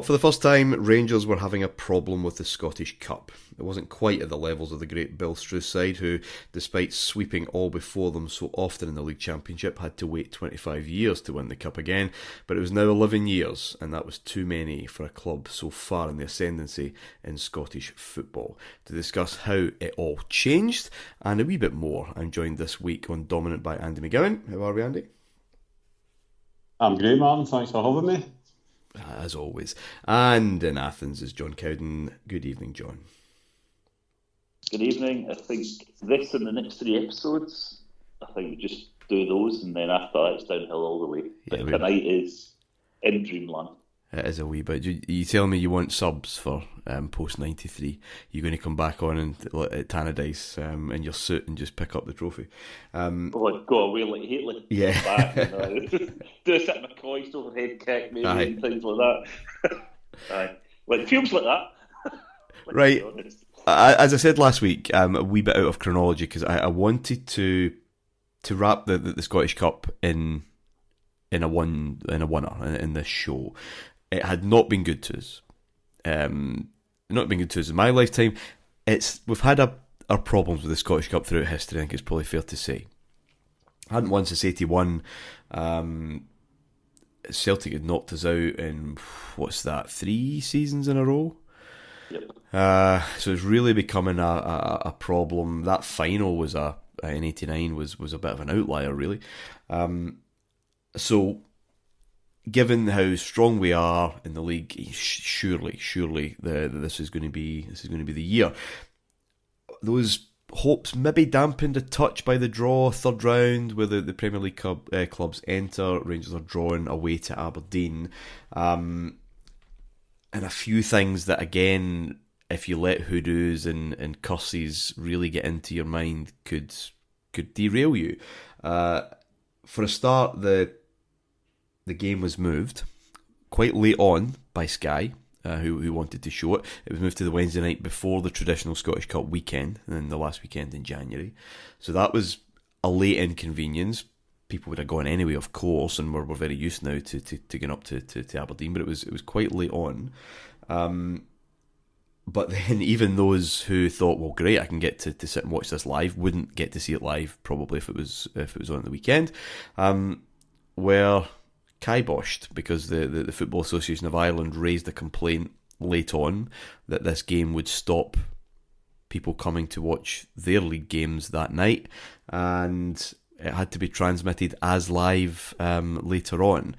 for the first time, Rangers were having a problem with the Scottish Cup. It wasn't quite at the levels of the great Bill Struce side, who, despite sweeping all before them so often in the League Championship, had to wait 25 years to win the Cup again. But it was now 11 years, and that was too many for a club so far in the ascendancy in Scottish football. To discuss how it all changed, and a wee bit more, I'm joined this week on Dominant by Andy McGowan. How are we, Andy? I'm great, Martyn. Thanks for having me. As always. And in Athens is John Cowden. Good evening, John. Good evening. I think this and the next 3 episodes, I think we just do those, and then after that it's downhill all the way. But tonight is in dreamland. It is a wee bit. You telling me you want subs for post 93? You're going to come back on and at Tannadice in your suit and just pick up the trophy? Go away like Hitler. Yeah. Back, do a sit McCoy's overhead kick, maybe, Aye. and things like that. Aye. Like films like that. Right. As I said last week, a wee bit out of chronology because I wanted to wrap the Scottish Cup in a winner in this show. It had not been good to us. Not been good to us in my lifetime. We've had our problems with the Scottish Cup throughout history. I think it's probably fair to say. Hadn't won since '81. Celtic had knocked us out in 3 seasons in a row. Yep. So it's really becoming a problem. That final was in '89 was a bit of an outlier, really. So, given how strong we are in the league, surely this is going to be the year. Those hopes maybe dampened a touch by the draw, third round, where the Premier League clubs enter. Rangers are drawn away to Aberdeen, and a few things that, again, if you let hoodoos and curses really get into your mind, could derail you. For a start, the game was moved quite late on by Sky, who wanted to show it. It was moved to the Wednesday night before the traditional Scottish Cup weekend, and then the last weekend in January. So that was a late inconvenience. People would have gone anyway, of course, and we're very used now to getting up to Aberdeen, but it was quite late on. But then even those who thought, well, great, I can get to sit and watch this live, wouldn't get to see it live probably if it was on the weekend, were kiboshed because the Football Association of Ireland raised a complaint late on that this game would stop people coming to watch their league games that night, and it had to be transmitted as live later on.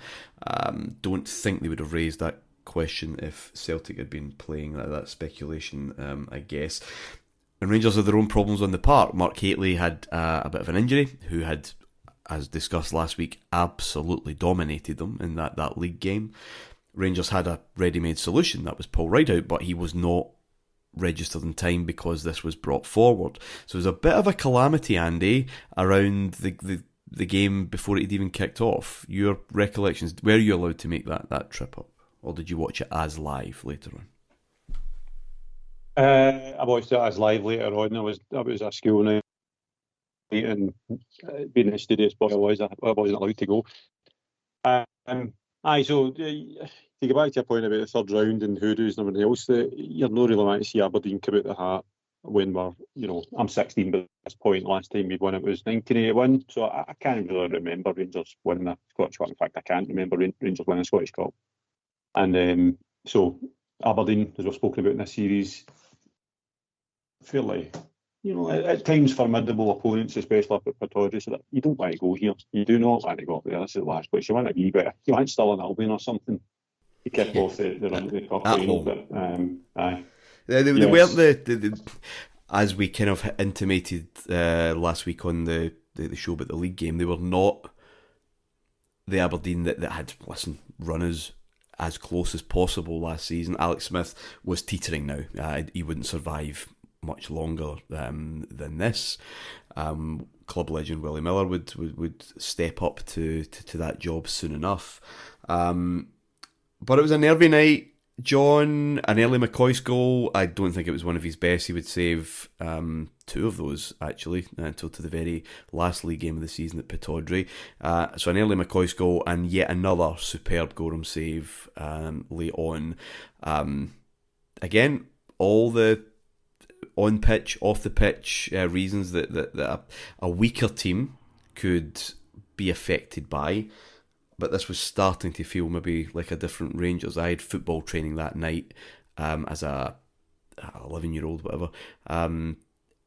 Don't think they would have raised that question if Celtic had been playing. That speculation, I guess. And Rangers have their own problems on the park. Mark Hateley had a bit of an injury, who had, as discussed last week, absolutely dominated them in that league game. Rangers had a ready-made solution, that was Paul Rideout, but he was not registered in time because this was brought forward. So there's a bit of a calamity, Andy, around the game before it had even kicked off. Your recollections, were you allowed to make that trip up? Or did you watch it as live later on? I watched it as live later on. I was at school night, and being a studious boy, I wasn't allowed to go. So to get back to your point about the third round and hoodoos and everything else, you're not really wanting to see Aberdeen come out the hat when I'm 16 by this point. Last time we won it was 1981, so I can't really remember Rangers winning the Scottish Cup. In fact, I can't remember Rangers winning the Scottish Cup. And so Aberdeen, as we've spoken about in this series, fairly, at times formidable opponents, especially up at Pittodrie, so that you don't want to go here. You do not want to go up there. This is the last place. You want to be better. You want Stirling Albion or something to kick off the run of the cup final. But aye. They weren't the as we kind of intimated last week on the show about the league game, they were not the Aberdeen that had, run as close as possible last season. Alex Smith was teetering now. He wouldn't survive much longer than this. Club legend Willie Miller would step up to that job soon enough. But it was a nervy night. John, an early McCoist's goal, I don't think it was one of his best. He would save two of those, actually, until to the very last league game of the season at Pittodrie. So an early McCoist's goal, and yet another superb Gorham save late on. Again, all the on-pitch, off-the-pitch reasons that a weaker team could be affected by. But this was starting to feel maybe like a different Rangers. I had football training that night as a 11-year-old, whatever,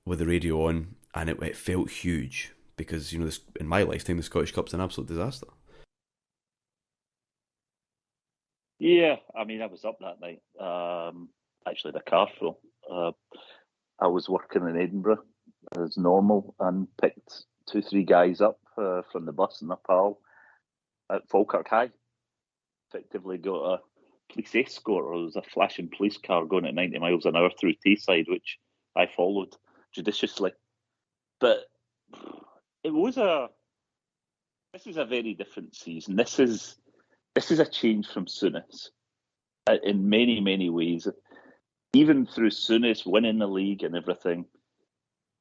with the radio on, and it felt huge because, you know, this, in my lifetime, the Scottish Cup's an absolute disaster. Yeah, I mean, I was up that night. Actually, the car full. I was working in Edinburgh as normal and picked 2-3 guys up from the bus in Nepal at Falkirk High. Effectively got a police escort, or there was a flashing police car going at 90 miles an hour through Tayside, which I followed judiciously. But this is a very different season. This is a change from Souness in many, many ways. Even through Souness winning the league and everything,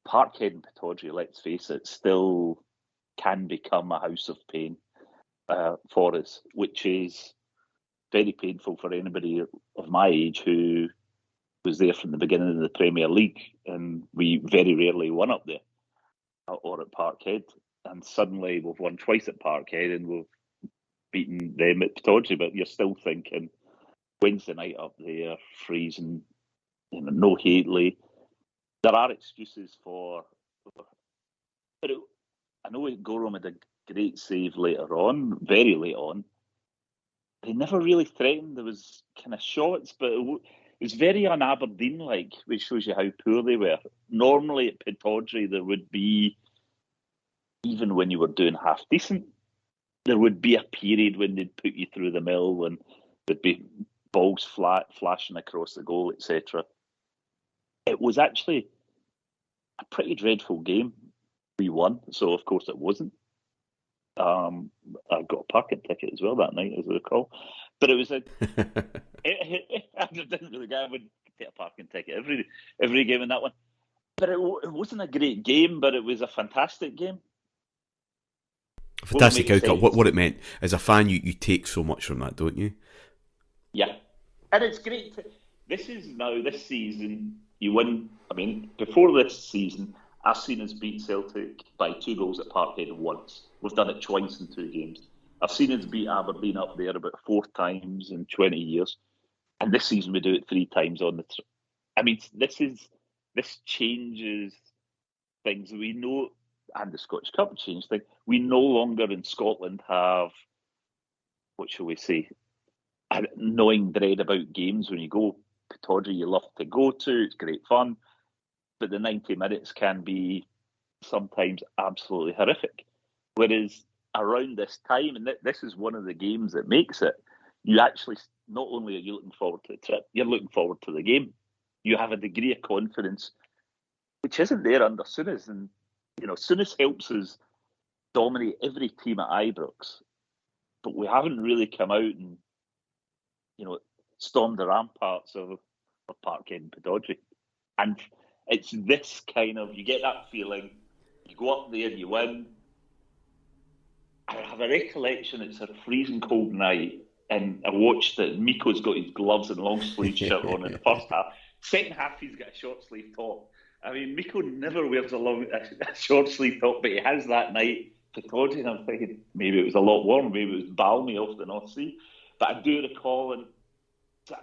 Parkhead and Pittodrie, let's face it, still can become a house of pain for us, which is very painful for anybody of my age who was there from the beginning of the Premier League, and we very rarely won up there or at Parkhead, and suddenly we've won twice at Parkhead and we've beaten them at Pittodrie, but you're still thinking Wednesday night up there, freezing, you know, no Haitley. There are excuses for, but I know Gorham had a great save later on, very late on. They never really threatened. There was kind of shots, but it was very un-Aberdeen-like, which shows you how poor they were. Normally at Pittodrie, there would be, even when you were doing half decent, there would be a period when they'd put you through the mill and there'd be balls flashing across the goal, etc. It was actually a pretty dreadful game. We won, so of course it wasn't. I got a parking ticket as well that night, as I recall. But it was I didn't really get. I wouldn't take a parking ticket every game in that one. But it wasn't a great game, but it was a fantastic game. Fantastic outcome. What it meant as a fan, you take so much from that, don't you? Yeah, and it's great. This season, you win. I mean, before this season, I've seen us beat Celtic by 2 goals at Parkhead once. We've done it twice in 2 games. I've seen us beat Aberdeen up there about 4 times in 20 years. And this season we do it 3 times on the... I mean, this changes things. We know, and the Scottish Cup changed things. We no longer in Scotland have, what shall we say, a gnawing dread about games. When you go Pittodrie, you love to go to. It's great fun. But the 90 minutes can be sometimes absolutely horrific. Whereas around this time, and this is one of the games that makes it, you actually, not only are you looking forward to the trip, you're looking forward to the game. You have a degree of confidence, which isn't there under Souness. And, you know, Souness helps us dominate every team at Ibrox. But we haven't really come out and, you know, stormed the ramparts of Parkhead and Pittodrie. And it's this kind of, you get that feeling, you go up there, you win. I have a recollection, it's a freezing cold night, and I watched that Miko's got his gloves and long sleeve shirt on in the first half. Second half, he's got a short sleeve top. I mean, Miko never wears a short sleeve top, but he has that night. Pittodrie, and I'm thinking maybe it was a lot warmer, maybe it was balmy off the North Sea. But I do recall, and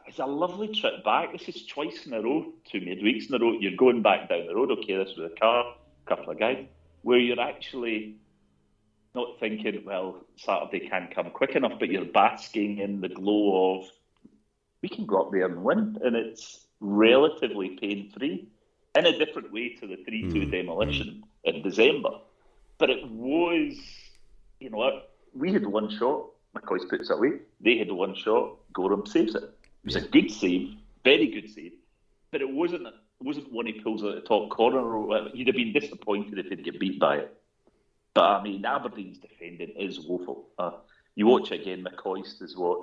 it's a lovely trip back. This is twice in a row, 2 midweeks in a row. You're going back down the road, okay, this was a car, a couple of guys, where you're actually not thinking, well, Saturday can't come quick enough, but you're basking in the glow of, we can go up there and win, and it's relatively pain-free, in a different way to the 3-2 demolition in December. But it was, you know, we had one shot, McCoist puts it away, they had one shot, Gorham saves it. It was a good save, very good save, but it wasn't one he pulls out the top corner. You'd have been disappointed if he'd get beat by it. But I mean, Aberdeen's defending is woeful. You watch it again, McCoist is what,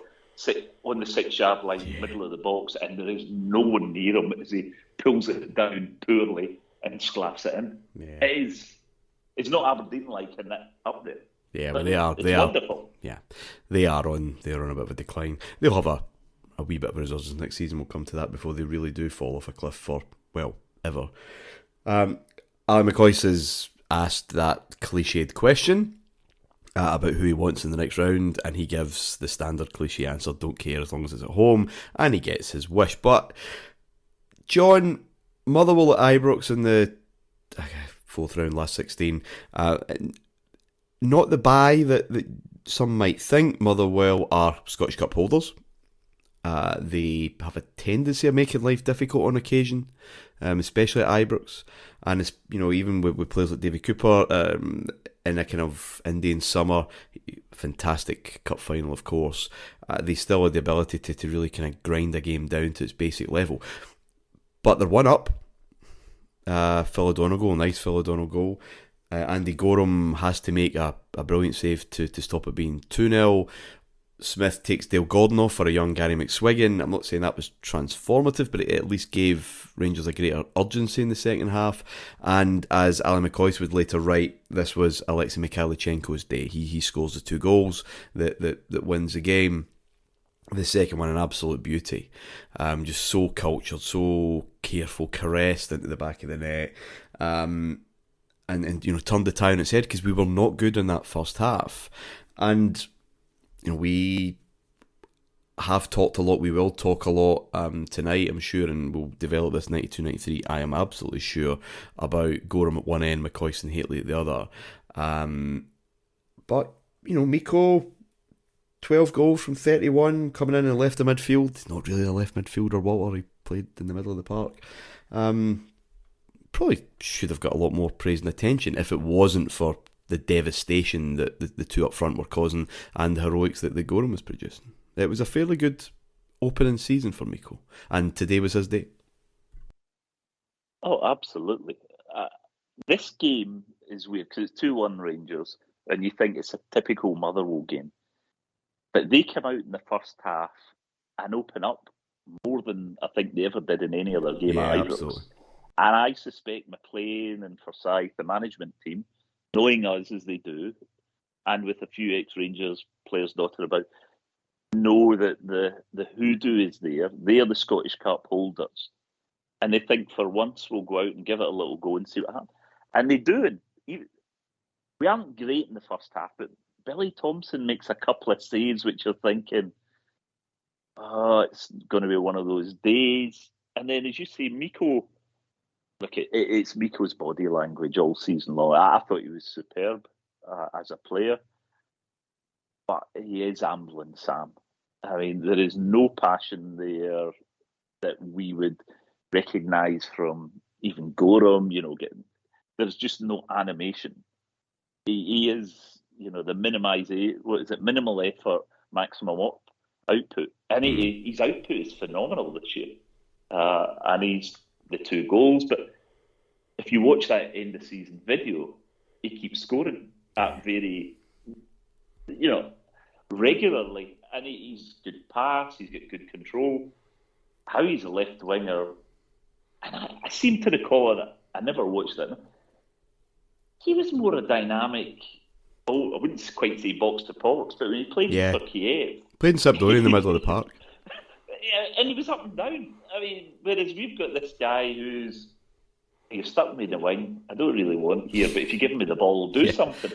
on the 6-yard line, middle of the box, and there is no one near him as he pulls it down poorly and sclaps it in. Yeah. It's not Aberdeen-like in that up there. Yeah, but they are wonderful. Yeah, they're on a bit of a decline. They'll have a wee bit of resources next season. We'll come to that before they really do fall off a cliff for, well, ever. Alan McCoist has asked that cliched question about who he wants in the next round, and he gives the standard cliche answer, don't care as long as it's at home, and he gets his wish. But John, Motherwell at Ibrox in the 4th round, last 16, not the bye that some might think. Motherwell are Scottish Cup holders. They have a tendency of making life difficult on occasion, especially at Ibrox. And it's, even with players like David Cooper in a kind of Indian summer, fantastic cup final, of course. They still have the ability to really kind of grind a game down to its basic level. But they're one up. Phil O'Donegal, nice Phil O'Donegal goal. Andy Gorham has to make a brilliant save to stop it being 2-0. Smith takes Dale Gordon off for a young Gary McSwiggan. I'm not saying that was transformative, but it at least gave Rangers a greater urgency in the second half. And as Alan McCoist would later write, this was Alexei Mikhailichenko's day. He scores the 2 goals that wins the game. The second one, an absolute beauty. Just so cultured, so careful, caressed into the back of the net. And turned the tie on its head, because we were not good in that first half. And we have talked a lot, we will talk a lot tonight, I'm sure, and we'll develop this 92-93, I am absolutely sure, about Gorham at one end, McCoist and Haitley at the other. But, Miko, 12 goals from 31, coming in and left of midfield. He's not really a left midfielder, Walter, he played in the middle of the park. Probably should have got a lot more praise and attention if it wasn't for the devastation that the two up front were causing and the heroics that the Gorham was producing. It was a fairly good opening season for Miko, and today was his day. Oh, absolutely. This game is weird because it's 2-1 Rangers, and you think it's a typical Motherwell game. But they come out in the first half and open up more than I think they ever did in any other game at Ibrox. Absolutely. And I suspect McLean and Forsyth, the management team, knowing us as they do, and with a few ex-Rangers players dotted about, know that the hoodoo is there. They are the Scottish Cup holders. And they think for once we'll go out and give it a little go and see what happens. And they do. And we aren't great in the first half, but Billy Thompson makes a couple of saves which you're thinking, it's going to be one of those days. And then, as you say, Miko, look, it's Miko's body language all season long. I thought he was superb as a player, but he is ambling, Sam. I mean, there is no passion there that we would recognise from even Gorham. There's just no animation. He is, the minimal effort, maximum output, and his output is phenomenal this year. And he's the 2 goals, but if you watch that end of season video, he keeps scoring at very, regularly, and he's good pass, he's got good control. How he's a left winger, and I seem to recall it. I never watched it. He was more a dynamic. I wouldn't quite say box to box, but when he played for Kiev, played in Sampdoria in the middle of the park. Yeah, and he was up and down. I mean, whereas we've got this guy who's, you're stuck me in the wing. I don't really want here, but if you give me the ball, I'll do something.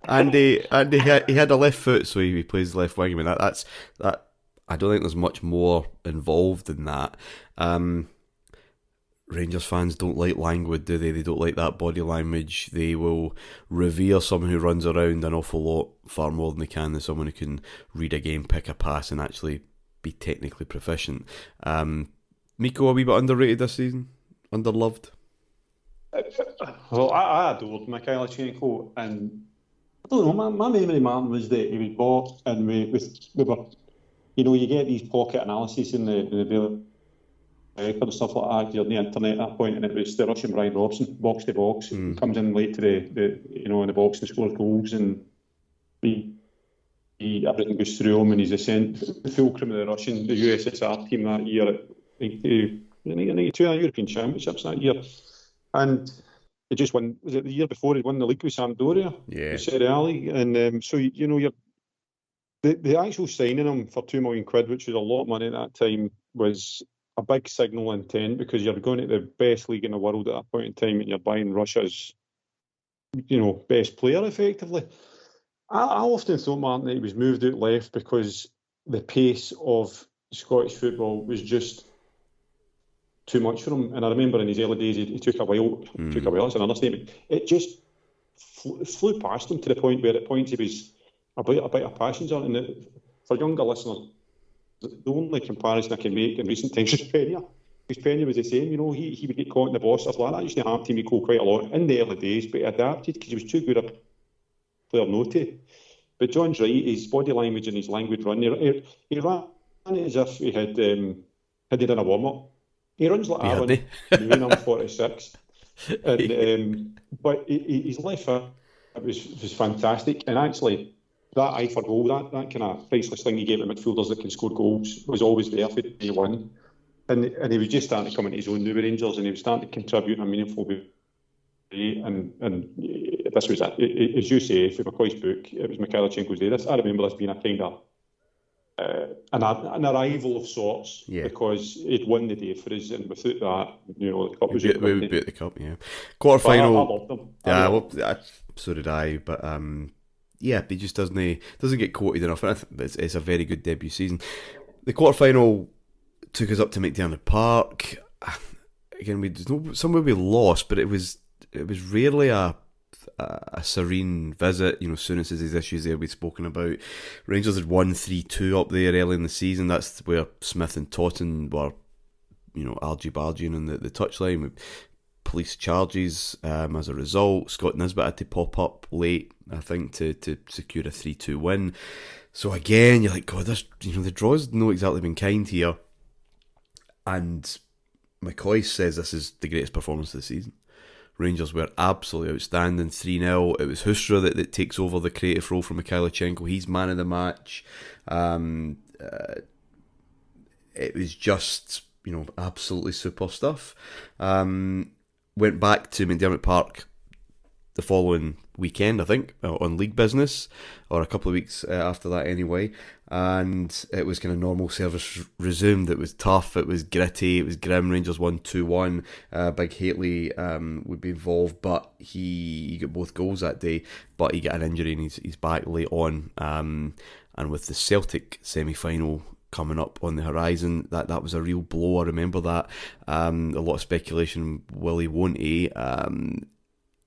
And he had a left foot, so he plays left wing. I mean, that's that. I don't think there's much more involved in that. Rangers fans don't like languid, do they? They don't like that body language. They will revere someone who runs around an awful lot far more than they can than someone who can read a game, pick a pass, and actually be technically proficient. Miko, a wee bit underrated this season? Underloved? Well, I adored Mikhailichenko, and I don't know, my memory, Martin, was that he was bought, and we were, you get these pocket analyses in the Daily Record and stuff like that, you're on the internet at that point, and it was the Russian Brian Robson, box to box, comes in late to the in the box and scores goals, and you everything goes through him, and he's the fulcrum of the USSR team that year at 92 European Championships that year. And he just won, was it the year before he won the league with Sampdoria? Yeah. Serie A league. And so, you're the actual signing him for £2 million, which was a lot of money at that time, was a big signal intent, because you're going to the best league in the world at that point in time, and you're buying Russia's, best player effectively. I often thought, Martyn, that he was moved out left because the pace of Scottish football was just too much for him. And I remember in his early days, he took a while. Took a while, that's an understatement. It just flew past him to the point where at points he was a bit of passions on. And for younger listeners, the only comparison I can make in recent times is Penya. Because Penya was the same, he would get caught in the boss. That used to happen to him quite a lot in the early days, but he adapted because he was too good a player not to. But John's right, his body language and his languid run, he ran as if he had done a warm-up. He runs like Aaron, I'm 46. And, but his left foot was fantastic. And actually, that eye for goal, that kind of priceless thing he gave to midfielders that can score goals, was always there for day one. And he was just starting to come into his own new Rangers, and he was starting to contribute in a meaningful way. And this was, as you say, for McCoy's book, it was Mikhailichenko's day. I remember this being a kind of an arrival of sorts, because he'd won the day for us, and without that, the cup was we would beat the cup, quarter final. I loved him. So did I, but he just doesn't get quoted enough. I think it's a very good debut season. The quarter final took us up to McDiarmid Park. Again, somewhere we lost, but it was rarely a serene visit. Soon says his issues there we've spoken about. Rangers had won 3-2 up there early in the season. That's where Smith and Totten were, argy-bargying on the touchline with police charges as a result. Scott Nisbet had to pop up late, I think, to secure a 3-2 win. So again, you're like, God, the draw's not exactly been kind here. And McCoy says this is the greatest performance of the season. Rangers were absolutely outstanding, 3-0. It was Hustra that takes over the creative role from Mikhailichenko. He's man of the match. It was just, absolutely super stuff. Went back to McDiarmid Park the following weekend, I think, on league business, or a couple of weeks after that anyway, and it was kind of normal service resumed. It was tough, it was gritty, it was grim. Rangers won 2-1. Big Hateley would be involved, but he got both goals that day, but he got an injury and he's back late on, and with the Celtic semi-final coming up on the horizon, that was a real blow. I remember that. A lot of speculation, will he, won't he?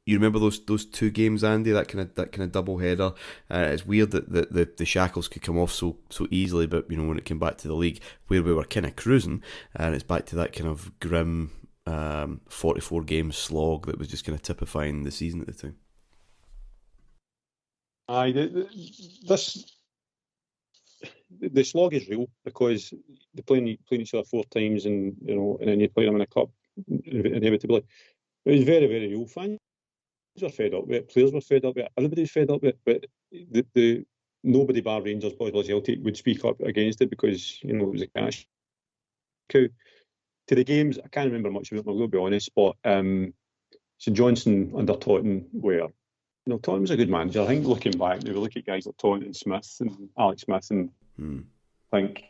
You remember those two games, Andy? That kind of double header. It's weird that the shackles could come off so easily, but when it came back to the league, where we were kind of cruising, and it's back to that kind of grim 44 game slog that was just kind of typifying the season at the time. The slog is real, because they're playing each other 4 times, and and then you play them in a cup inevitably. It was very, very real. Fans were fed up with it, players were fed up with it, everybody's fed up with it, but the nobody bar Rangers, boys, Celtic would speak up against it, because it was a cash cow. To the games, I can't remember much of it, I'm going to be honest, but St Johnstone under Totten, where Totten was a good manager. I think looking back, we look at guys like Totten and Smith and Alex Smith, and think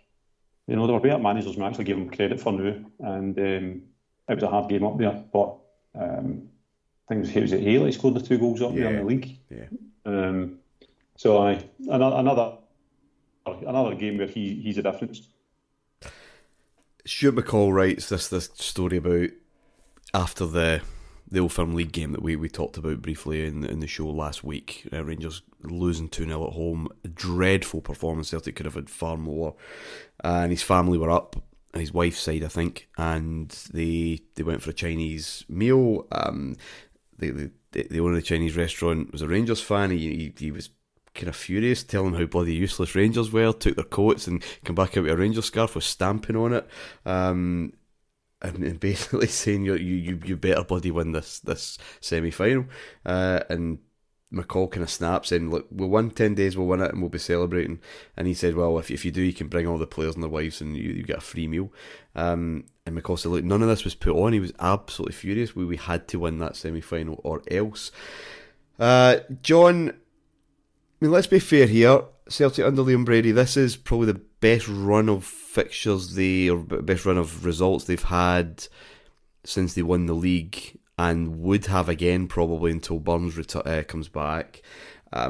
there were better managers we actually give them credit for now, and it was a hard game up there, but I think it was at Haley scored the 2 goals up there in the league. Yeah. So another game where he's a difference. Stuart McCall writes this story about after the Old Firm League game that we talked about briefly in the show last week. Rangers losing 2-0 at home, a dreadful performance. Celtic could have had far more, and his family were up, his wife's side, I think, and they went for a Chinese meal. The owner of the Chinese restaurant was a Rangers fan. He was kind of furious, telling how bloody useless Rangers were, took their coats and come back out with a Rangers scarf with stamping on it, and basically saying you better bloody win this semi-final. And McCall kind of snapped, saying, "Look, we'll win 10 days, we'll win it, and we'll be celebrating." And he said, "Well, if you do, you can bring all the players and their wives, and you get a free meal." And McCall said, "Look, none of this was put on." He was absolutely furious. We had to win that semi-final or else. John, I mean, let's be fair here. Celtic under Liam Brady, this is probably the best run of fixtures or best run of results they've had since they won the league, and would have again probably until Burns comes back.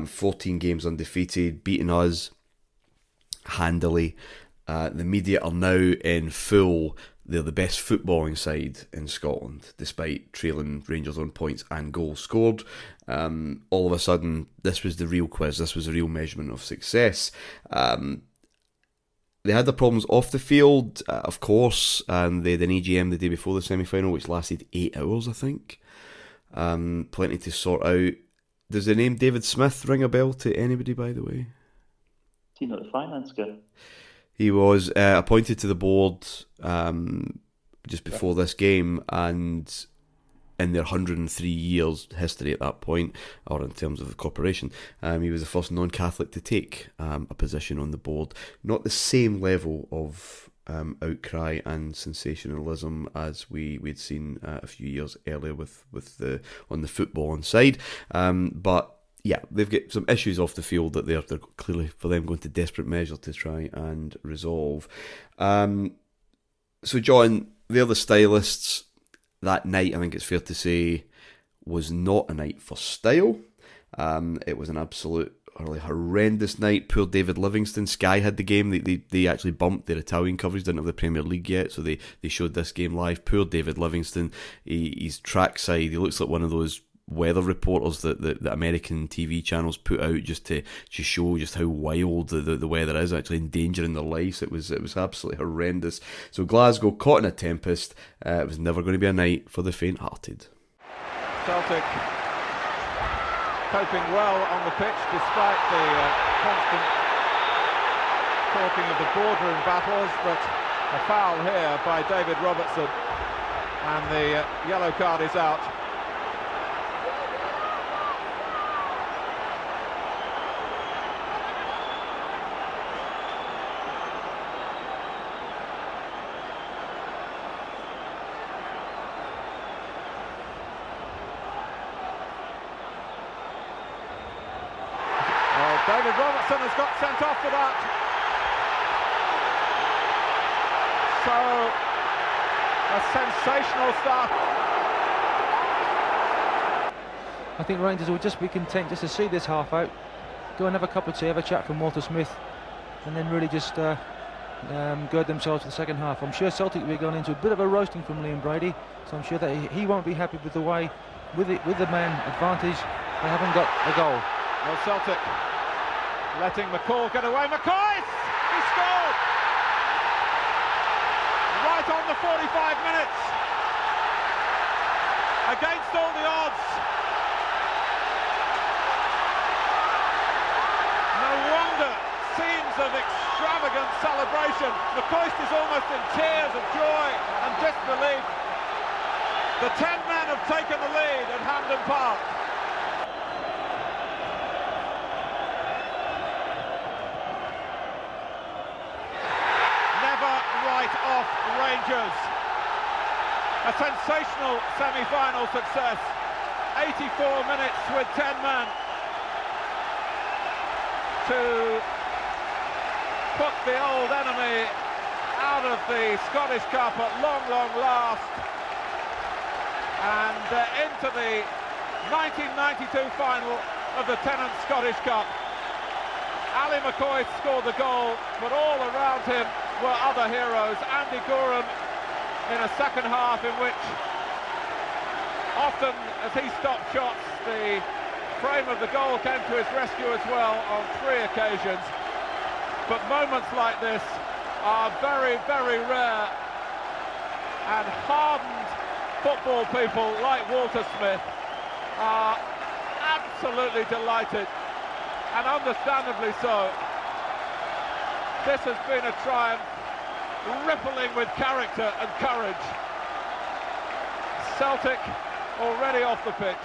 14 games undefeated, beating us handily. The media are now in full. They're the best footballing side in Scotland, despite trailing Rangers on points and goals scored. All of a sudden, this was the real quiz. This was the real measurement of success. They had their problems off the field, of course, and they had an EGM the day before the semi-final, which lasted 8 hours, I think. Plenty to sort out. Does the name David Smith ring a bell to anybody, by the way? Is he not the finance guy? He was appointed to the board just before this game, and in their 103 years history at that point, or in terms of the corporation, he was the first non-Catholic to take a position on the board. Not the same level of outcry and sensationalism as we'd seen a few years earlier with the on the footballing side, but yeah, they've got some issues off the field that they're clearly, for them, going to desperate measures to try and resolve. So John, they're the stylists. That night, I think it's fair to say, was not a night for style. It was an absolute really horrendous night. Poor David Livingston. Sky had the game. They actually bumped their Italian coverage, didn't have the Premier League yet, so they showed this game live. Poor David Livingston. He's trackside. He looks like one of those weather reporters that the American TV channels put out just to show just how wild the weather is, actually endangering their lives. It was absolutely horrendous. So Glasgow caught in a tempest. It was never going to be a night for the faint-hearted. Celtic coping well on the pitch despite the constant talking of the boardroom battles, but a foul here by David Robertson, and the yellow card is out. David Robertson has got sent off for that. So, a sensational start. I think Rangers will just be content just to see this half out, go and have a cup of tea, have a chat from Walter Smith, and then really just gird themselves for the second half. I'm sure Celtic will be going into a bit of a roasting from Liam Brady, so I'm sure that he won't be happy with the way, with the man advantage, they haven't got a goal. Well, Celtic letting McCall get away. McCoy! He scored! Right on the 45 minutes. Against all the odds. No wonder scenes of extravagant celebration. McCoist is almost in tears of joy and disbelief. The 10 men have taken the lead at Hampden Park. Off Rangers. A sensational semi-final success. 84 minutes with 10 men to put the old enemy out of the Scottish Cup at long last, and into the 1992 final of the Tennant Scottish Cup. Ali McCoy scored the goal, but all around him were other heroes. Andy Gorham in a second half in which, often as he stopped shots, the frame of the goal came to his rescue as well on 3 occasions. But moments like this are very rare, and hardened football people like Walter Smith are absolutely delighted, and understandably so. This has been a triumph, rippling with character and courage. Celtic already off the pitch.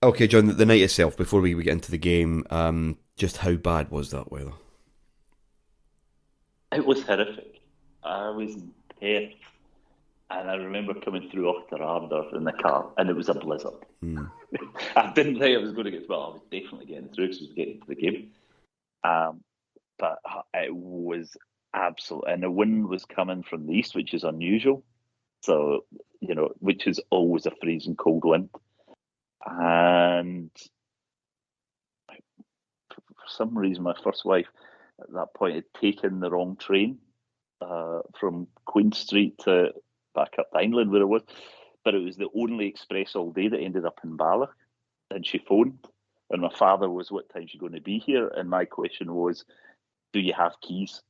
Okay, John, the night itself, before we get into the game, just how bad was that weather? It was horrific. I was in Perth, and I remember coming through Auchterarder in the car, and it was a blizzard. I didn't think I was going to get, well, I was definitely getting through because I was getting to the game. But it was absolute, and the wind was coming from the east, which is unusual. So, which is always a freezing cold wind. And for some reason, my first wife at that point had taken the wrong train from Queen Street to back up to England where it was. But it was the only express all day that ended up in Bala. And she phoned, and my father was, "What time's she going to be here?" And my question was, "Do you have keys?"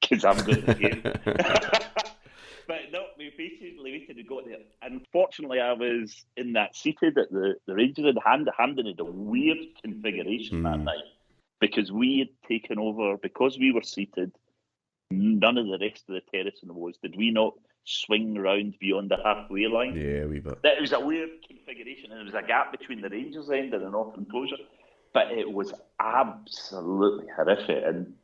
Because I'm going to the game. But no, we basically waited and got there. Unfortunately, I was in that seated at the Rangers and Hampden had a weird configuration that night because we had taken over, because we were seated, none of the rest of the terracing was. Did we not swing round beyond the halfway line? Yeah, a wee bit. It was a weird configuration, and there was a gap between the Rangers end and the north enclosure. But it was absolutely horrific. And,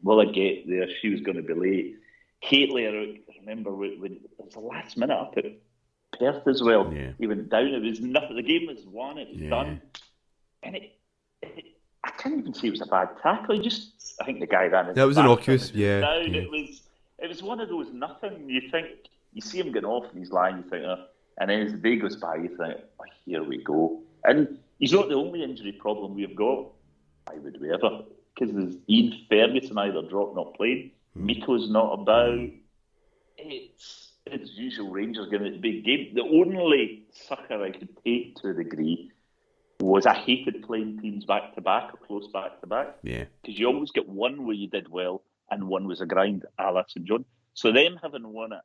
will I get there? She was going to be late. Hately, I remember when it was the last minute up at Perth as well. Yeah. He went down. It was nothing. The game was won. It was done. And I can't even say it was a bad tackle. I think the guy ran his That was back innocuous. Yeah. down. It was one of those nothing. You think, you see him getting off and he's lying, you think, and then as the day goes by, you think, oh, here we go. And he's not the only injury problem we've got. Why would we ever? Because there's Ian Ferguson either dropped, not playing. Miko's not about. It's usual Rangers giving it a big game. The only sucker I could take to a degree was I hated playing teams back to back or close back to back. Yeah. Because you always get one where you did well and one was a grind, a la St John. So them having won at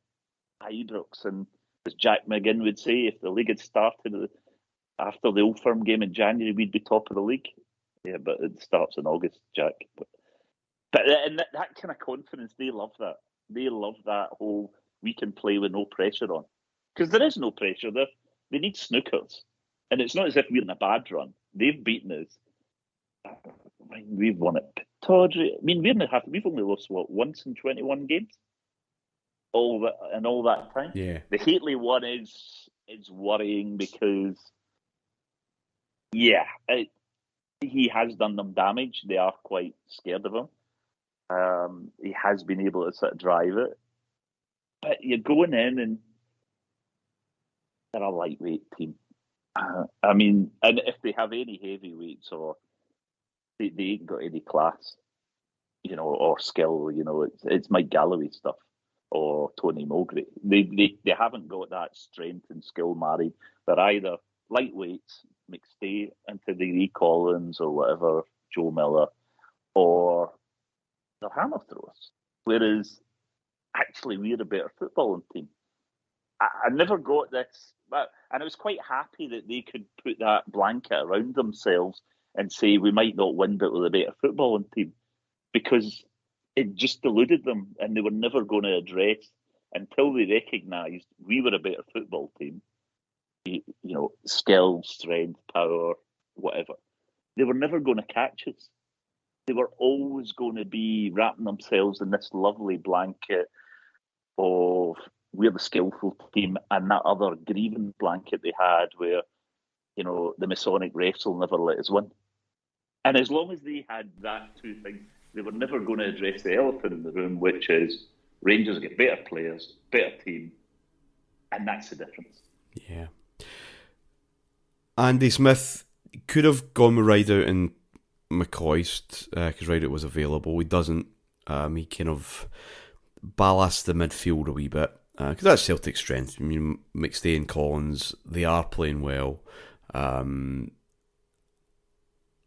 Ibrox, and as Jack McGinn would say, if the league had started after the Old Firm game in January, we'd be top of the league. Yeah, but it starts in August, Jack. But that kind of confidence, they love that. They love that whole, we can play with no pressure on. Because there is no pressure there. They need snookers. And it's not as if we're in a bad run. They've beaten us. I mean, we've won at Pittodrie. I mean, we've only lost, once in 21 games? All that time? Yeah. The Hately one is worrying because, he has done them damage. They are quite scared of him. He has been able to sort of drive it. But you're going in and they're a lightweight team. I mean, and if they have any heavyweights or they ain't got any class, or skill, it's Mike Galloway stuff or Tony Mulgrew. They haven't got that strength and skill married. They're either lightweights, McStay, Anthony Collins or whatever, Joe Miller, or they're hammer throwers. Whereas, actually, we're a better footballing team. I never got this, and I was quite happy that they could put that blanket around themselves and say we might not win, but we're a better footballing team, because it just deluded them, and they were never going to address until they recognised we were a better football team. Skill, strength, power, whatever. They were never going to catch us. They were always going to be wrapping themselves in this lovely blanket of we're the skillful team, and that other grieving blanket they had where, the Masonic refs will never let us win. And as long as they had that two things, they were never going to address the elephant in the room, which is Rangers get better players, better team, and that's the difference. Yeah. Andy Smith could have gone with Rideout and McCoist because Rideout was available. He doesn't. He kind of ballasts the midfield a wee bit because that's Celtic's strength. I mean, McStay and Collins, they are playing well, and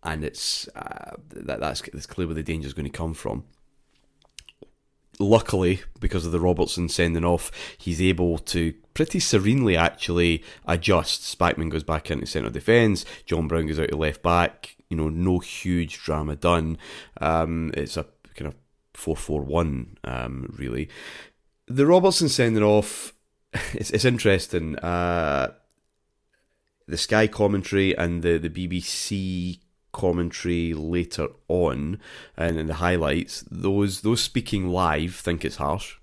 it's that's clear where the danger is going to come from. Luckily, because of the Robertson sending off, he's able to pretty serenely actually adjust. Spackman goes back into centre defence. John Brown goes out to left back. No huge drama done. It's a kind of 4-4-1, really. The Robertson sending off, it's interesting. the Sky commentary and the BBC commentary later on, and in the highlights, those speaking live think it's harsh,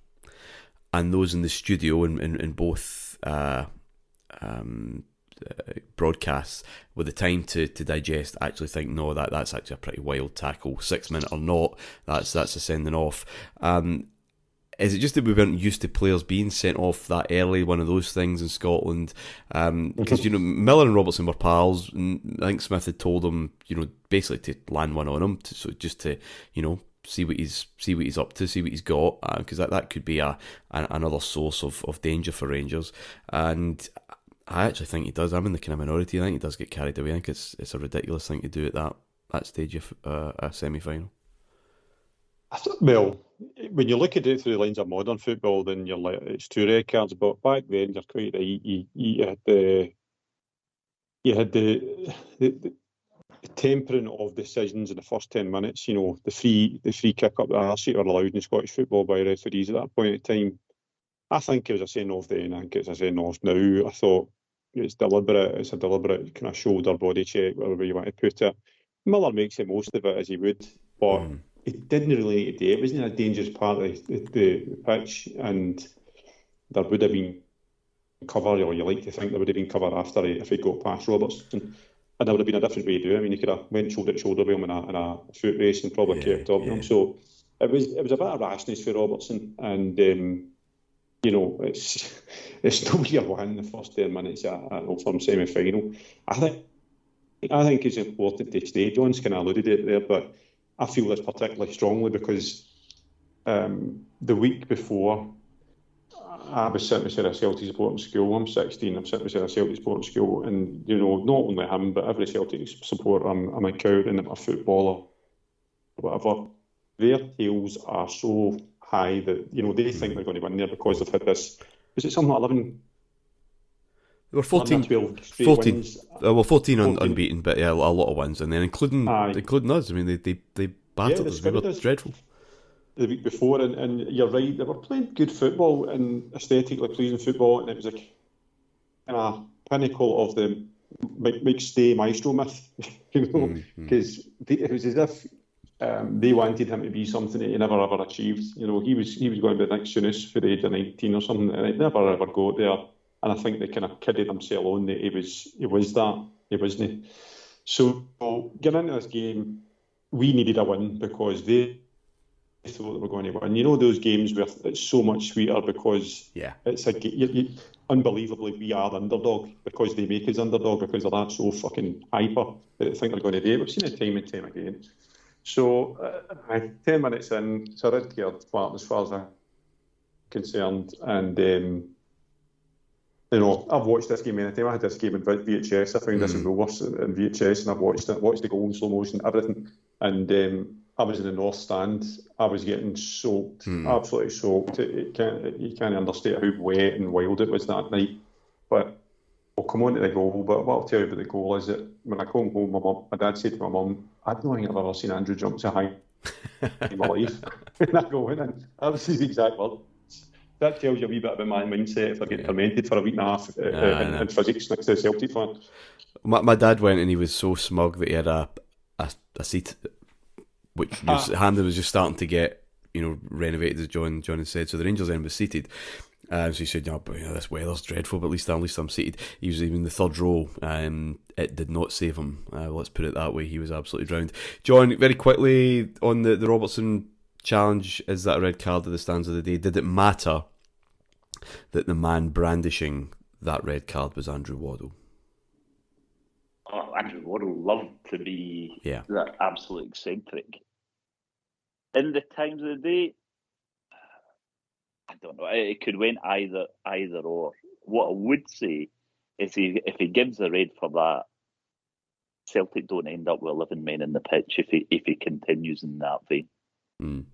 and those in the studio in both broadcasts with the time to digest actually think, no, that's actually a pretty wild tackle, 6 minute or not, that's a sending off. Is it just that we weren't used to players being sent off that early, one of those things in Scotland? Because, Miller and Robertson were pals, and I think Smith had told him, basically to land one on him, just to see what he's up to, see what he's got, because that could be another source of danger for Rangers. And I actually think he does. I'm in the kind of minority. I think he does get carried away. I think it's a ridiculous thing to do at that stage of a semi-final. Well, when you look at it through the lens of modern football, then you're like, it's 2 red cards. But back then, you're quite right. You had the tempering of decisions in the first 10 minutes. The free kick up the arse were allowed in Scottish football by referees at that point in time. I think it was a send off then. I think it's a send off now. I thought it's deliberate. It's a deliberate kind of shoulder body check, whatever you want to put it. Miller makes the most of it as he would, but it didn't really need to do it. It wasn't a dangerous part of the pitch, and there would have been cover, or you like to think there would have been cover after if he got past Robertson, and there would have been a different way to do it. I mean, he could have went shoulder to shoulder with him in a foot race and probably kept up with him. So it was a bit of rashness for Robertson, and it's no year one in the first 10 minutes at an Old Firm semi-final. I think it's important to stay. John's kind of alluded to it there, but I feel this particularly strongly because the week before, I was sitting beside a Celtic supporting school. I'm 16. I'm sitting beside a Celtic supporting school, and not only him, but every Celtic supporter I'm encountering, a footballer, whatever. Their tails are so high that they think they're going to win there because they've had this. Is it something like 11? They were 14 wins. 14 unbeaten, but a lot of wins, and then including us. I mean, they battered us. We were dreadful the week before, and you're right, they were playing good football and aesthetically pleasing football, and it was like a pinnacle of the McStay Maestro myth, because it was as if they wanted him to be something that he never ever achieved. He was going to be the next Souness for the age of 19 or something, and he never ever got there. And I think they kind of kidded themselves on that he was that. He wasn't. So getting into this game, we needed a win because they thought they were going to win. Those games where it's so much sweeter because it's unbelievably we are the underdog because they make us underdog because they're that so fucking hyper that they think they're going to do it. We've seen it time and time again. So 10 minutes in, it's a red card flat as far as I'm concerned, and I've watched this game many times. I had this game in VHS. I found this in Woolworths in VHS, and I've watched the goal in slow motion, everything. And I was in the north stand. I was getting soaked, absolutely soaked. You can't understand how wet and wild it was that night. But we'll come on to the goal. But what I'll tell you about the goal is that when I come home, my dad said to my mum, "I don't think I've ever seen Andrew jump so high in my life." And I go in, and that was his exact word. That tells you a wee bit about my mindset if I get tormented for a week and a half in physics next to a Celtic fan. My dad went and he was so smug that he had a seat, which Hampden was just starting to get renovated, as John had said. So the Rangers end was seated. So he said, "No, but this weather's dreadful, but at least I'm seated." He was even in the third row. It did not save him. Let's put it that way. He was absolutely drowned. John, very quickly on the Robertson challenge, is that a red card at the stands of the day? Did it matter that the man brandishing that red card was Andrew Waddle? Oh, Andrew Waddle loved to be that absolute eccentric. In the times of the day, I don't know. It could win either or. What I would say is if he gives a red for that, Celtic don't end up with 11 men in the pitch if he continues in that vein.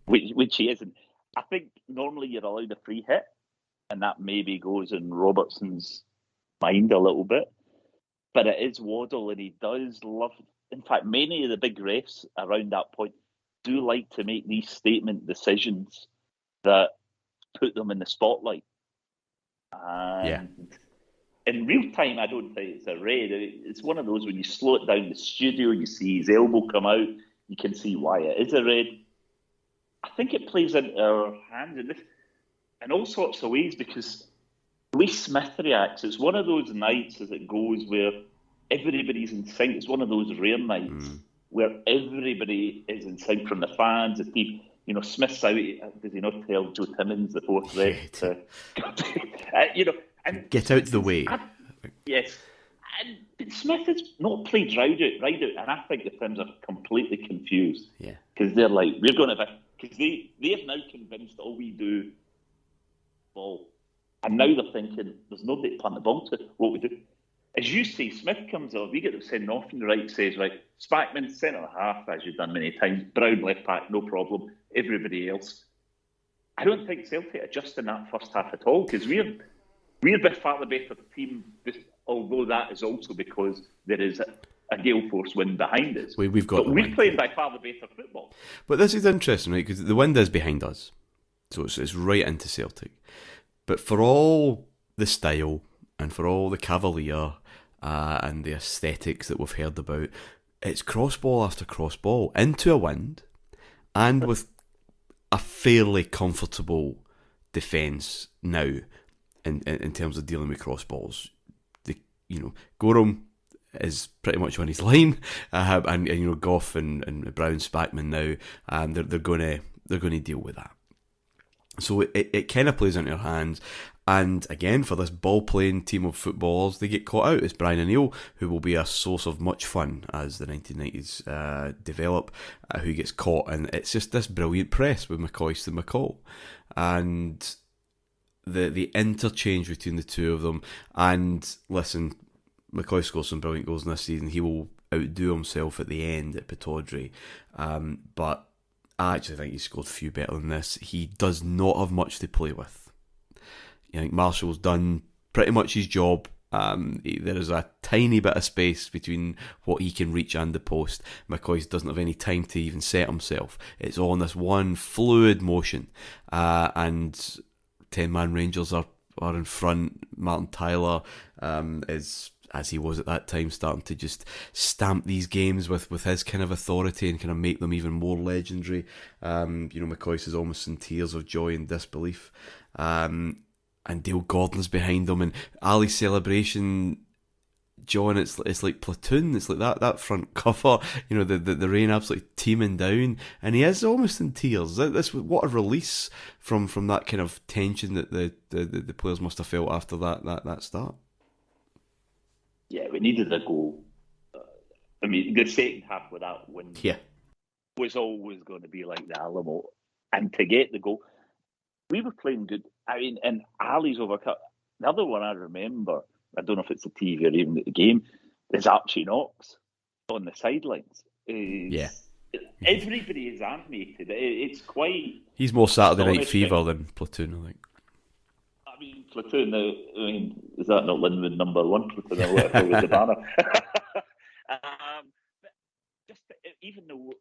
Which he isn't. I think normally you're allowed a free hit, and that maybe goes in Robertson's mind a little bit. But it is Waddle, and he does love. In fact, many of the big refs around that point do like to make these statement decisions that put them in the spotlight. And in real time, I don't think it's a red. It's one of those when you slow it down the studio, you see his elbow come out, you can see why it is a red. I think it plays into our hands in all sorts of ways because the way Smith reacts, it's one of those nights as it goes where everybody's in sync. It's one of those rare nights where everybody is in sync from the fans, the team. You know, Smith's out. Does he not tell Joe Timmins, the fourth ref, to and get out the way? Yes. And Smith has not played right out, and I think the Tims are completely confused. Yeah. Because they're like, we're going to... Because they have now convinced all we do ball. And now they're thinking, there's nobody to plant the ball to. What we do? As you say, Smith comes off, we get them sending off, and the right says, right, Spackman, centre half, as you've done many times. Brown, left back, no problem. Everybody else. I don't think Celtic adjust in that first half at all, because we're by far the better team, although that is also because there is a gale force wind behind us. We're playing by far the better football. But this is interesting, right? Because the wind is behind us, so it's right into Celtic. But for all the style and for all the cavalier and the aesthetics that we've heard about, it's crossball after crossball into a wind, and with a fairly comfortable defence now in terms of dealing with crossballs. Gorham is pretty much on his line, and Gough and Brown, Spackman now, and they're going to deal with that. So it kind of plays into your hands. And again, for this ball-playing team of footballers, they get caught out. It's Brian O'Neill, who will be a source of much fun as the 1990s develop, who gets caught. And it's just this brilliant press with McCoist and McCall. And the interchange between the two of them. And listen, McCoy scores some brilliant goals in this season. He will outdo himself at the end at Pittodrie. But I actually think he scored a few better than this. He does not have much to play with. I think Marshall's done pretty much his job. There is a tiny bit of space between what he can reach and the post. McCoy doesn't have any time to even set himself. It's all in this one fluid motion. And 10-man Rangers are in front. Martyn Tyler is, as he was at that time, starting to just stamp these games with his kind of authority and kind of make them even more legendary. McCoy is almost in tears of joy and disbelief. And Dale Gordon's behind them, and Ali's celebration, John, it's like Platoon. It's like that front cover, the rain absolutely teeming down, and he is almost in tears. What a release from that kind of tension that the players must have felt after that start. Yeah, we needed a goal. The second half without win was always going to be like the Alamo, and to get the goal, we were playing good. And Ali's overcut. The other one I remember, I don't know if it's the TV or even at the game, is Archie Knox on the sidelines. Everybody is animated. It's quite... He's more Saturday Night Fever than Platoon, I think. Platoon, is that not Linwood number 1 Platoon or whatever with the banner? Even though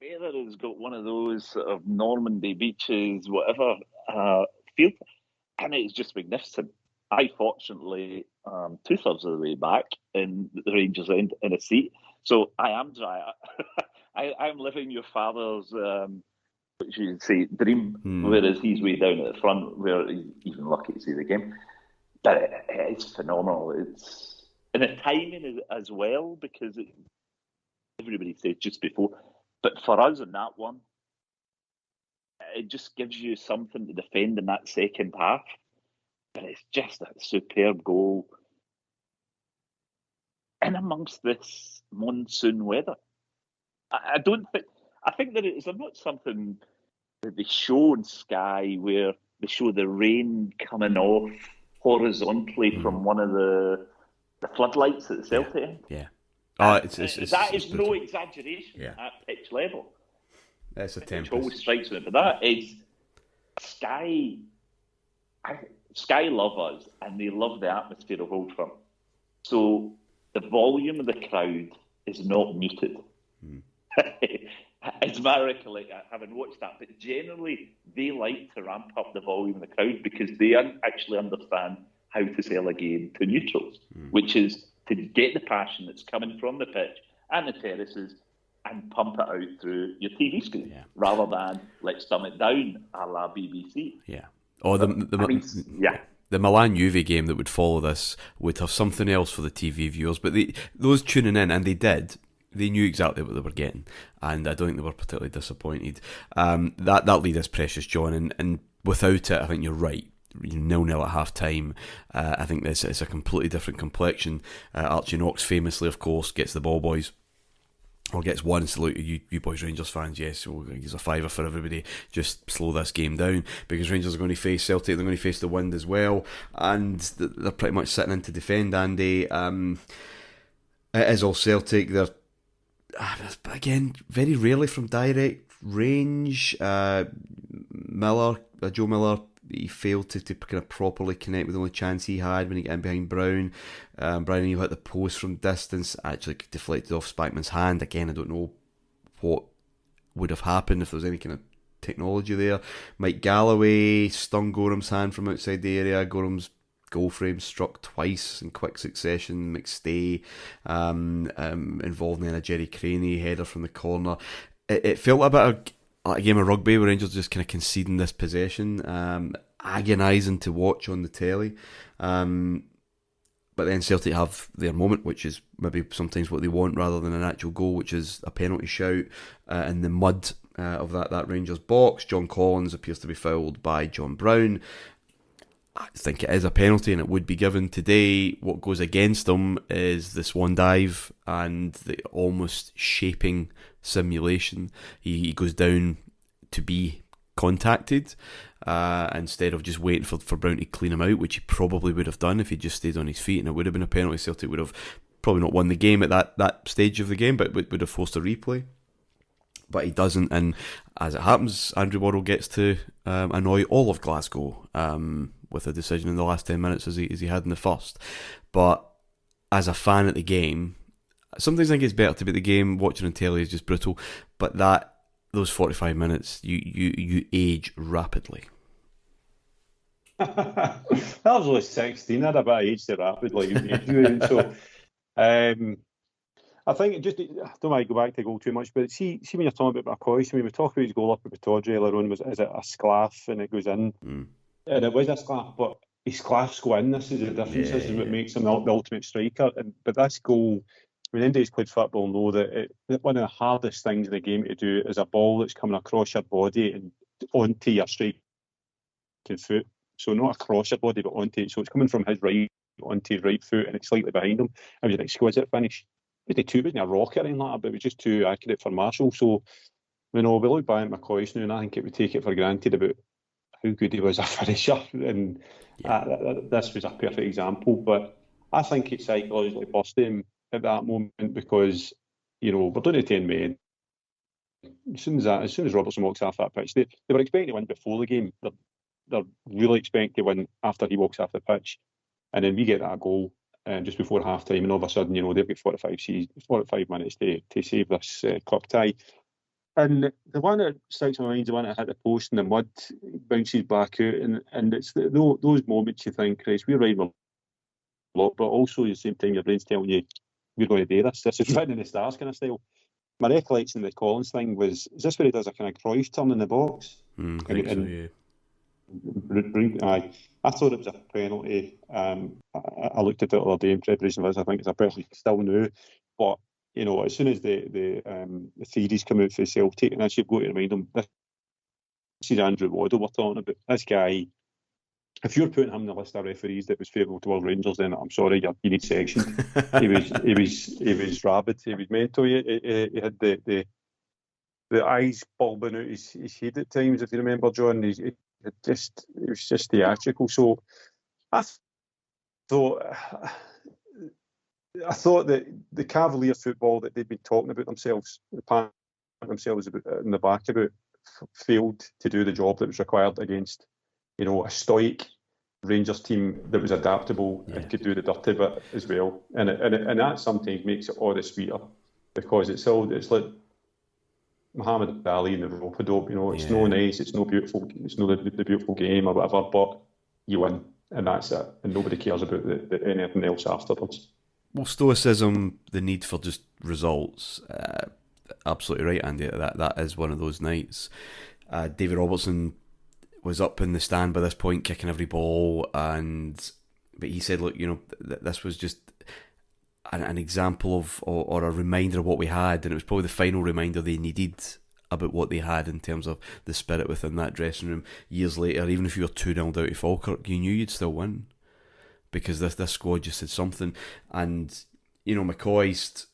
the weather has got one of those sort of Normandy beaches, whatever, field, and it's just magnificent. I fortunately 2/3 of the way back in the Rangers end in a seat, so I am dry. I'm living your father's, what you would say, dream, whereas he's way down at the front, where he's even lucky to see the game. But it's phenomenal. And the timing is as well, because everybody said just before, but for us in that one, it just gives you something to defend in that second half. But it's just a superb goal in amongst this monsoon weather. I think that it's not something that they show in Sky where they show the rain coming off horizontally from one of the floodlights at the Celtic end. Yeah. That is no exaggeration at pitch level. That's a tempest. Which always strikes me. But that is Sky. Sky love us, and they love the atmosphere of Old Firm. So the volume of the crowd is not muted. It's my recollection, having watched that, but generally they like to ramp up the volume of the crowd because they actually understand how to sell a game to neutrals, which is to get the passion that's coming from the pitch and the terraces and pump it out through your TV screen, rather than let's dumb it down a la BBC. Yeah. Or the Milan Juve game that would follow this would have something else for the TV viewers, but those tuning in, and they did, they knew exactly what they were getting, and I don't think they were particularly disappointed. That lead is precious, John, and without it, I think you're right. 0-0 at half time. I think it's a completely different complexion. Archie Knox famously, of course, gets the ball, boys. Or gets one salute to you boys Rangers fans. Yes, we'll use a fiver for everybody. Just slow this game down, because Rangers are going to face Celtic. They're going to face the wind as well, and they're pretty much sitting in to defend. Andy, it is all Celtic. They're again very rarely from direct range. Joe Miller, he failed to kind of properly connect with the only chance he had when he got in behind Brown. Brown O'Neill hit the post from distance, actually deflected off Spackman's hand. Again, I don't know what would have happened if there was any kind of technology there. Mike Galloway stung Gorham's hand from outside the area. Gorham's goal frame struck twice in quick succession. McStay involved in a Jerry Craney header from the corner. It felt a bit of a game of rugby where Rangers just kind of conceding this possession, agonising to watch on the telly. But then Celtic have their moment, which is maybe sometimes what they want rather than an actual goal, which is a penalty shout in the mud of that Rangers box. John Collins appears to be fouled by John Brown. I think it is a penalty and it would be given today. What goes against him is this one dive and the almost shaping simulation. He goes down to be contacted instead of just waiting for Brown to clean him out, which he probably would have done if he just stayed on his feet, and it would have been a penalty. Celtic would have probably not won the game at that stage of the game, but would have forced a replay. But he doesn't, and as it happens, Andrew Worrell gets to annoy all of Glasgow with a decision in the last 10 minutes as he had in the first. But as a fan at the game, sometimes I think it's better to be at the game. Watching on telly is just brutal, but those 45 minutes, you age rapidly. I was only 16. I had a bit of age to rapidly. So, I think I don't want to go back to goal too much, but see when you're talking about McCoy, when we talk about his goal up at Pittodrie earlier on, is it a sclaff and it goes in? And it was a sclaff, but his sclaffs go in. This is the difference. This is what makes him the ultimate striker. But this goal, when anybody who's played football know that one of the hardest things in the game to do is a ball that's coming across your body and onto your striking foot. So not across your body, but onto it. So it's coming from his right onto his right foot, and it's slightly behind him. It was an exquisite finish. It wasn't a rocket or anything like that, but it was just too accurate for Marshall. So, we look back at McCoy's now, and I think it would take it for granted about how good he was a finisher, and this was a perfect example. But I think it psychologically busted him at that moment because, we're doing it 10 men. As soon as Robertson walks off that pitch, they were expecting to win before the game. They're really expecting to win after he walks off the pitch, and then we get that goal just before half time, and all of a sudden, they've got 45 minutes to save this cup tie. And the one that sticks in my mind is the one that hit the post in the mud, bounces back out, and it's those moments you think, Christ, we're riding a lot, but also at the same time your brain's telling you we're going to do this. This is written in the stars kind of style. My recollection of the Collins thing was, is this where he does a kind of Cruyff turn in the box? I think so, yeah. I thought it was a penalty. I looked at it the other day in preparation for this. I think it's a penalty still now. But, as soon as the theories come out for Celtic, and as you've got to remind them, this is Andrew Waddle we're talking about. This guy, if you're putting him in the list of referees that was favourable to our Rangers, then I'm sorry, you need sectioned. He was rabid. He was mental. He had the eyes bulbing out his head at times, if you remember, John. It was just theatrical. So I thought that the cavalier football that they'd been talking about themselves in the back about, failed to do the job that was required against, a stoic Rangers team that was adaptable and could do the dirty bit as well. And that sometimes makes it all the sweeter, because it's like Muhammad Ali in the rope-a-dope, it's no nice, it's no beautiful, it's no the beautiful game or whatever, but you win. and that's it. And nobody cares about anything else afterwards. Well, stoicism, the need for just results. Absolutely right, Andy. That is one of those nights. David Robertson was up in the stand by this point, kicking every ball, but he said, "Look, this was just an example of or a reminder of what we had, and it was probably the final reminder they needed about what they had in terms of the spirit within that dressing room. Years later, even if you were 2-0 out to Falkirk, you knew you'd still win because this squad just had something." And McCoist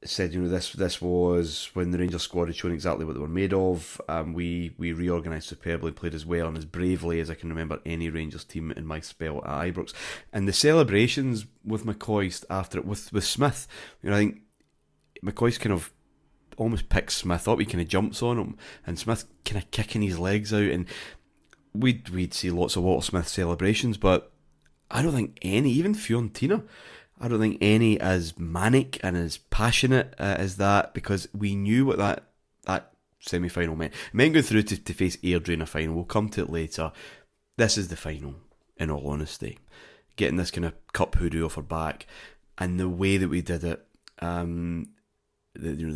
said, this was when the Rangers squad had shown exactly what they were made of. We reorganised superbly, played as well and as bravely as I can remember any Rangers team in my spell at Ibrox. And the celebrations with McCoist after it, with Smith, I think McCoist kind of almost picks Smith up. He kind of jumps on him, and Smith kind of kicking his legs out. And we'd see lots of Walter Smith celebrations, but I don't think any, even Fiorentina, I don't think any as manic and as passionate as that, because we knew what that semi-final meant. It meant going through to face Airdrie in a final. We'll come to it later. This is the final, in all honesty. Getting this kind of cup hoodoo off our back, and the way that we did it, the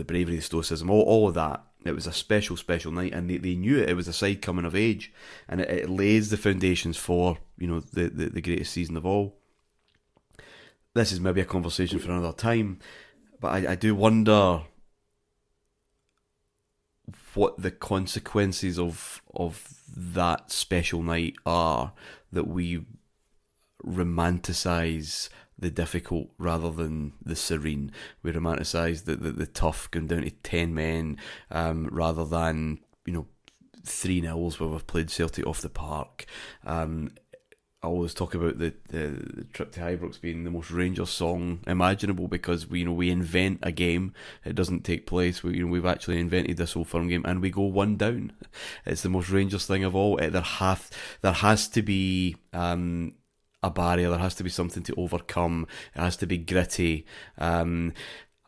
bravery, the stoicism, all of that. It was a special night, and they knew it. It was a side coming of age, and it lays the foundations for the greatest season of all. This is maybe a conversation for another time, but I do wonder what the consequences of that special night are, that we romanticise the difficult rather than the serene. We romanticise the tough going down to 10 men rather than 3-0 where we've played Celtic off the park. I always talk about the trip to Ibrox being the most Rangers song imaginable, because we invent a game, it doesn't take place. We've actually invented this Old Firm game, and we go one down. It's the most Rangers thing of all. There has to be a barrier. There has to be something to overcome. It has to be gritty. And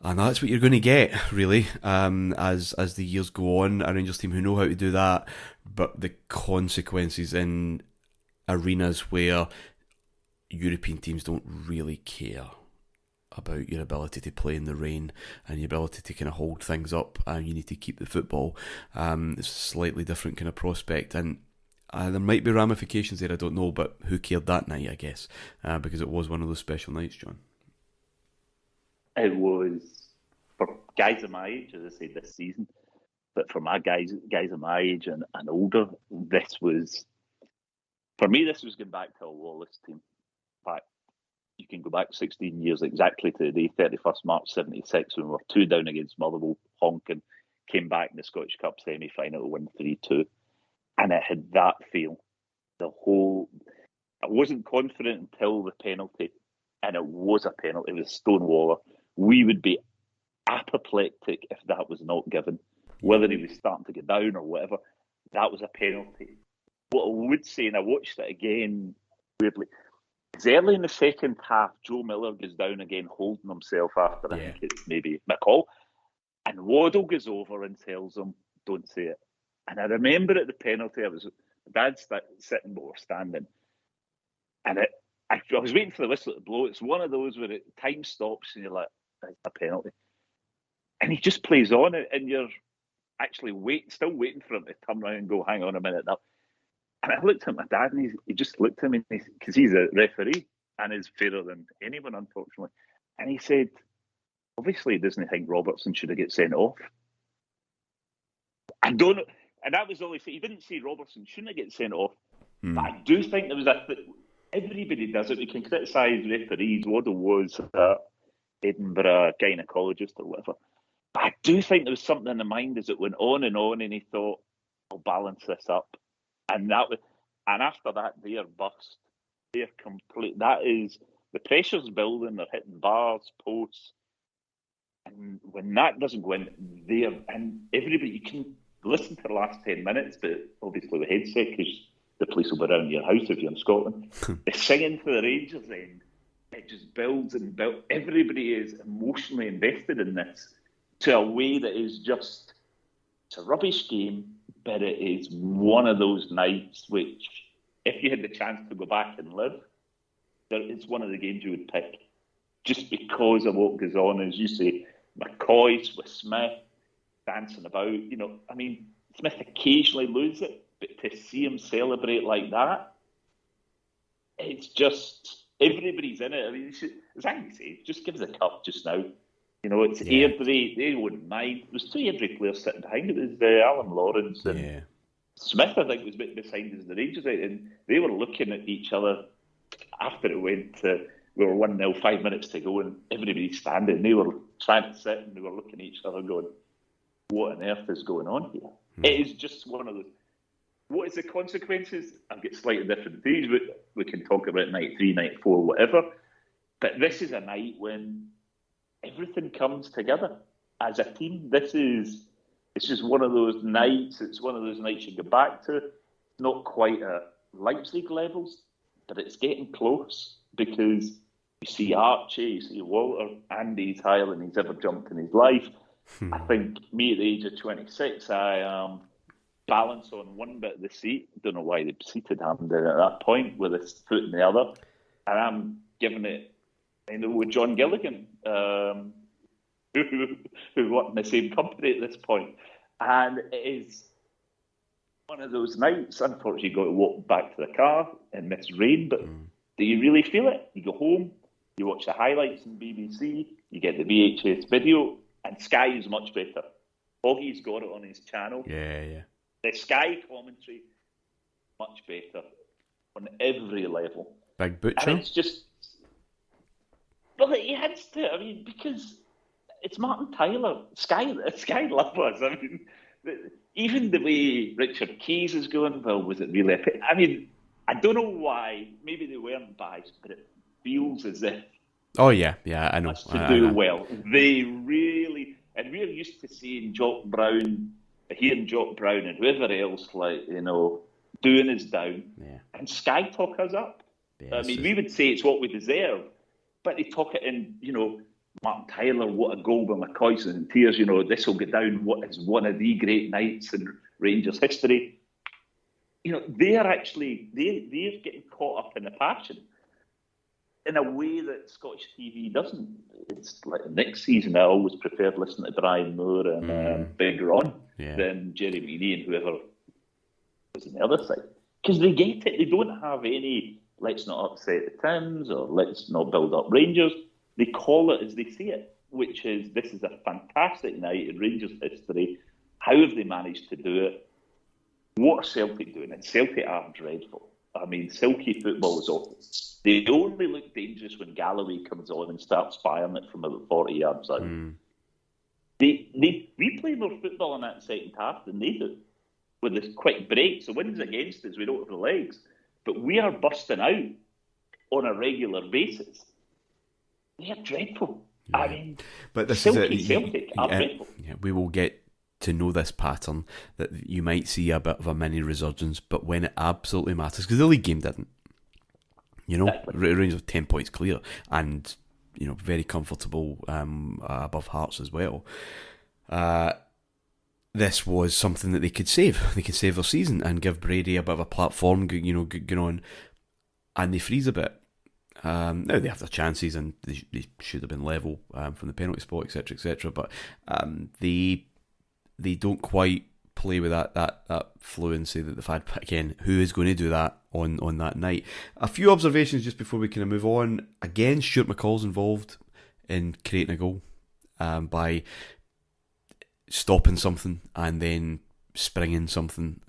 that's what you're going to get, really, as the years go on. A Rangers team who know how to do that, but the consequences in arenas where European teams don't really care about your ability to play in the rain and your ability to kind of hold things up, and you need to keep the football. It's a slightly different kind of prospect, and there might be ramifications there, I don't know, but who cared that night, I guess, because it was one of those special nights, John. It was, for guys of my age, as I said, this season, but for my guys of my age and older, this was, for me, this was going back to a Wallace team. In fact, you can go back 16 years exactly to the day, 31st March 76, when we were 2 down against Motherwell, honking, came back in the Scottish Cup semi-final to win 3-2. And it had that feel. I wasn't confident until the penalty, and it was a penalty. It was Stonewaller. We would be apoplectic if that was not given. Whether he was starting to get down or whatever, that was a penalty. What I would say, and I watched it again weirdly, is early in the second half, Joe Miller goes down again, holding himself after, I think it's maybe McCall, and Waddle goes over and tells him, "Don't say it." And I remember at the penalty, my dad's sitting, but we're standing, and I was waiting for the whistle to blow. It's one of those where time stops and you're like, "It's a penalty," and he just plays on it, and you're actually still waiting for him to turn around and go, "Hang on a minute now." And I looked at my dad, and he just looked at me, because he's a referee and is fairer than anyone, unfortunately. And he said, "Obviously, he doesn't think Robertson should have got sent off." I don't know. And that was all he said. He didn't say Robertson shouldn't have got sent off. But I do think there was everybody does it. We can criticise referees. Waddle was Edinburgh gynaecologist or whatever. But I do think there was something in the mind as it went on, and he thought, "I'll balance this up." And after that, they're bust. They're complete. That is, the pressure's building. They're hitting bars, posts, and when that doesn't go in, and everybody, you can listen to the last 10 minutes, but obviously with headset, because the police will be around your house if you're in Scotland. They're singing to the Rangers end. It just builds and builds. Everybody is emotionally invested in this to a way that is just It's a rubbish game, but it is one of those nights which, if you had the chance to go back and live, it's one of the games you would pick. Just because of what goes on, as you say, McCoy's with Smith, dancing about. Smith occasionally loses it, but to see him celebrate like that, it's just, everybody's in it. As Andy says, just give us a cup just now. It's Airdrie, they wouldn't mind. There was two Airdrie players sitting behind it. It was Alan Lawrence and Smith, I think, was behind us, the Rangers, and they were looking at each other after it went to, we were 1-0, 5 minutes to go, and everybody's standing. They were trying to sit, and they were looking at each other going, what on earth is going on here? It is just one of those. What is the consequences? I've got slightly different views, but we can talk about 93, 94, whatever. But this is a night when everything comes together as a team. It's just one of those nights. It's one of those nights you go back to. Not quite at Leipzig levels, but it's getting close, because you see Archie, you see Walter, Andy's higher than he's ever jumped in his life. I think me at the age of 26, I balance on one bit of the seat. Don't know why they seated him there at that point with his foot in the other. And I'm giving it, with John Gilligan, who worked in the same company at this point. And it is one of those nights. Unfortunately, you got to walk back to the car in this rain, but do you really feel it? You go home, you watch the highlights on BBC, you get the VHS video, and Sky is much better. Hoggie's got it on his channel. Yeah. The Sky commentary, much better on every level. Big Butcher. And it's just, well, he has to. Because it's Martyn Tyler. Sky love us. Even the way Richard Keys is going, well, was it really? I don't know why. Maybe they weren't biased, but it feels as if. Oh yeah, I know. To do well, they really, and we're used to seeing Jock Brown, hearing Jock Brown and whoever else, doing us down, and Sky talk us up. Yeah, we would say it's what we deserve, but they talk it in, Martyn Tyler, what a goal by McCoy and tears. This will go down. What is one of the great nights in Rangers history? They're actually they're getting caught up in the passion in a way that Scottish TV doesn't. It's like next season, I always preferred listening to Brian Moore and Big Ron than Jerry McNee and whoever was on the other side. Because they get it. They don't have any, let's not upset the Tims or let's not build up Rangers. They call it as they see it, which is, this is a fantastic night in Rangers history. How have they managed to do it? What are Celtic doing? And Celtic are dreadful. Silky football is awful. They only look dangerous when Galloway comes on and starts firing it from about 40 yards out. We play more football in that second half than they do, with this quick breaks. The wins against us, we don't have the legs, but we are busting out on a regular basis. They are dreadful. But this Celtic are dreadful. Yeah, we will get to know this pattern, that you might see a bit of a mini resurgence, but when it absolutely matters, because the league game didn't. Rangers were 10 points clear and, very comfortable above Hearts as well. This was something that they could save. They could save their season and give Brady a bit of a platform, going on, and they freeze a bit. Now they have their chances and they should have been level from the penalty spot, etc., etc. But they don't quite play with that fluency that they've had. But again, who is going to do that on that night? A few observations just before we kind of move on. Again, Stuart McCall's involved in creating a goal by stopping something and then springing something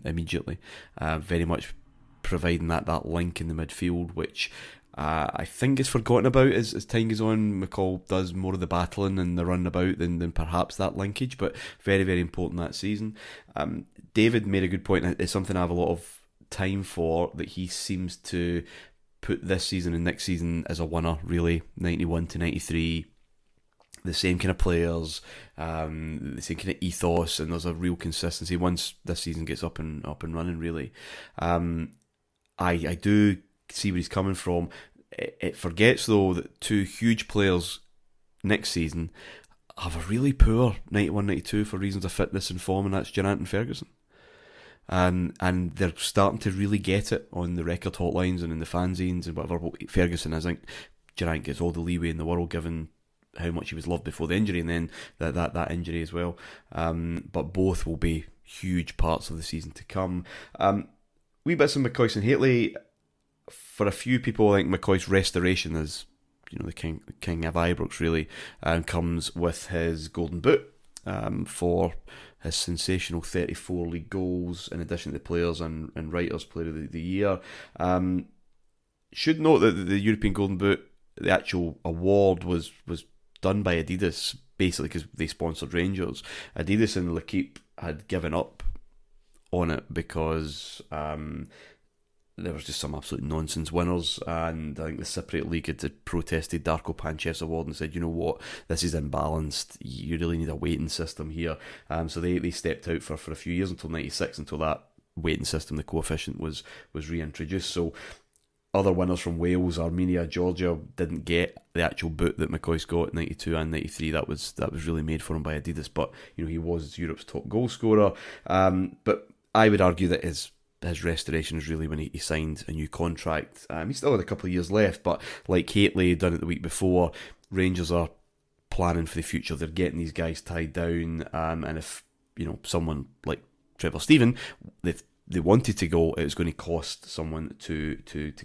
immediately. Very much providing that link in the midfield, which I think is forgotten about as time goes on. McCall does more of the battling and the runabout than perhaps that linkage, but very, very important that season. David made a good point. It's something I have a lot of time for, that he seems to put this season and next season as a winner, really. 91 to 93, the same kind of players, the same kind of ethos, and there's a real consistency once this season gets up and running, really. I do see where he's coming from. It forgets, though, that two huge players next season have a really poor 91-92 for reasons of fitness and form, and that's Geraint and Ferguson. And they're starting to really get it on the record hotlines and in the fanzines and whatever. Ferguson, I think Geraint gets all the leeway in the world given how much he was loved before the injury, and then that injury as well. But both will be huge parts of the season to come. Wee bits of McCoist and Hateley. For a few people, I think McCoist's restoration as the king of Ibrox really comes with his golden boot for his sensational 34 league goals, in addition to the Players and Writers Player of the Year. Should note that the European Golden Boot, the actual award was done by Adidas, basically because they sponsored Rangers. Adidas and L'Equipe had given up on it because there was just some absolute nonsense winners, and I think the Cypriot League had protested Darko Panchev's award and said, you know what, this is imbalanced, you really need a weighting system here. So they stepped out for a few years until 96, until that weighting system, the coefficient, was reintroduced. So other winners from Wales, Armenia, Georgia didn't get the actual boot that McCoist got in 92 and 93. That was really made for him by Adidas, but he was Europe's top goal scorer. But I would argue that his restoration is really when he signed a new contract. He still had a couple of years left, but like Hateley done it the week before, Rangers are planning for the future. They're getting these guys tied down, and if someone like Trevor Steven, they wanted to go, it was going to cost someone to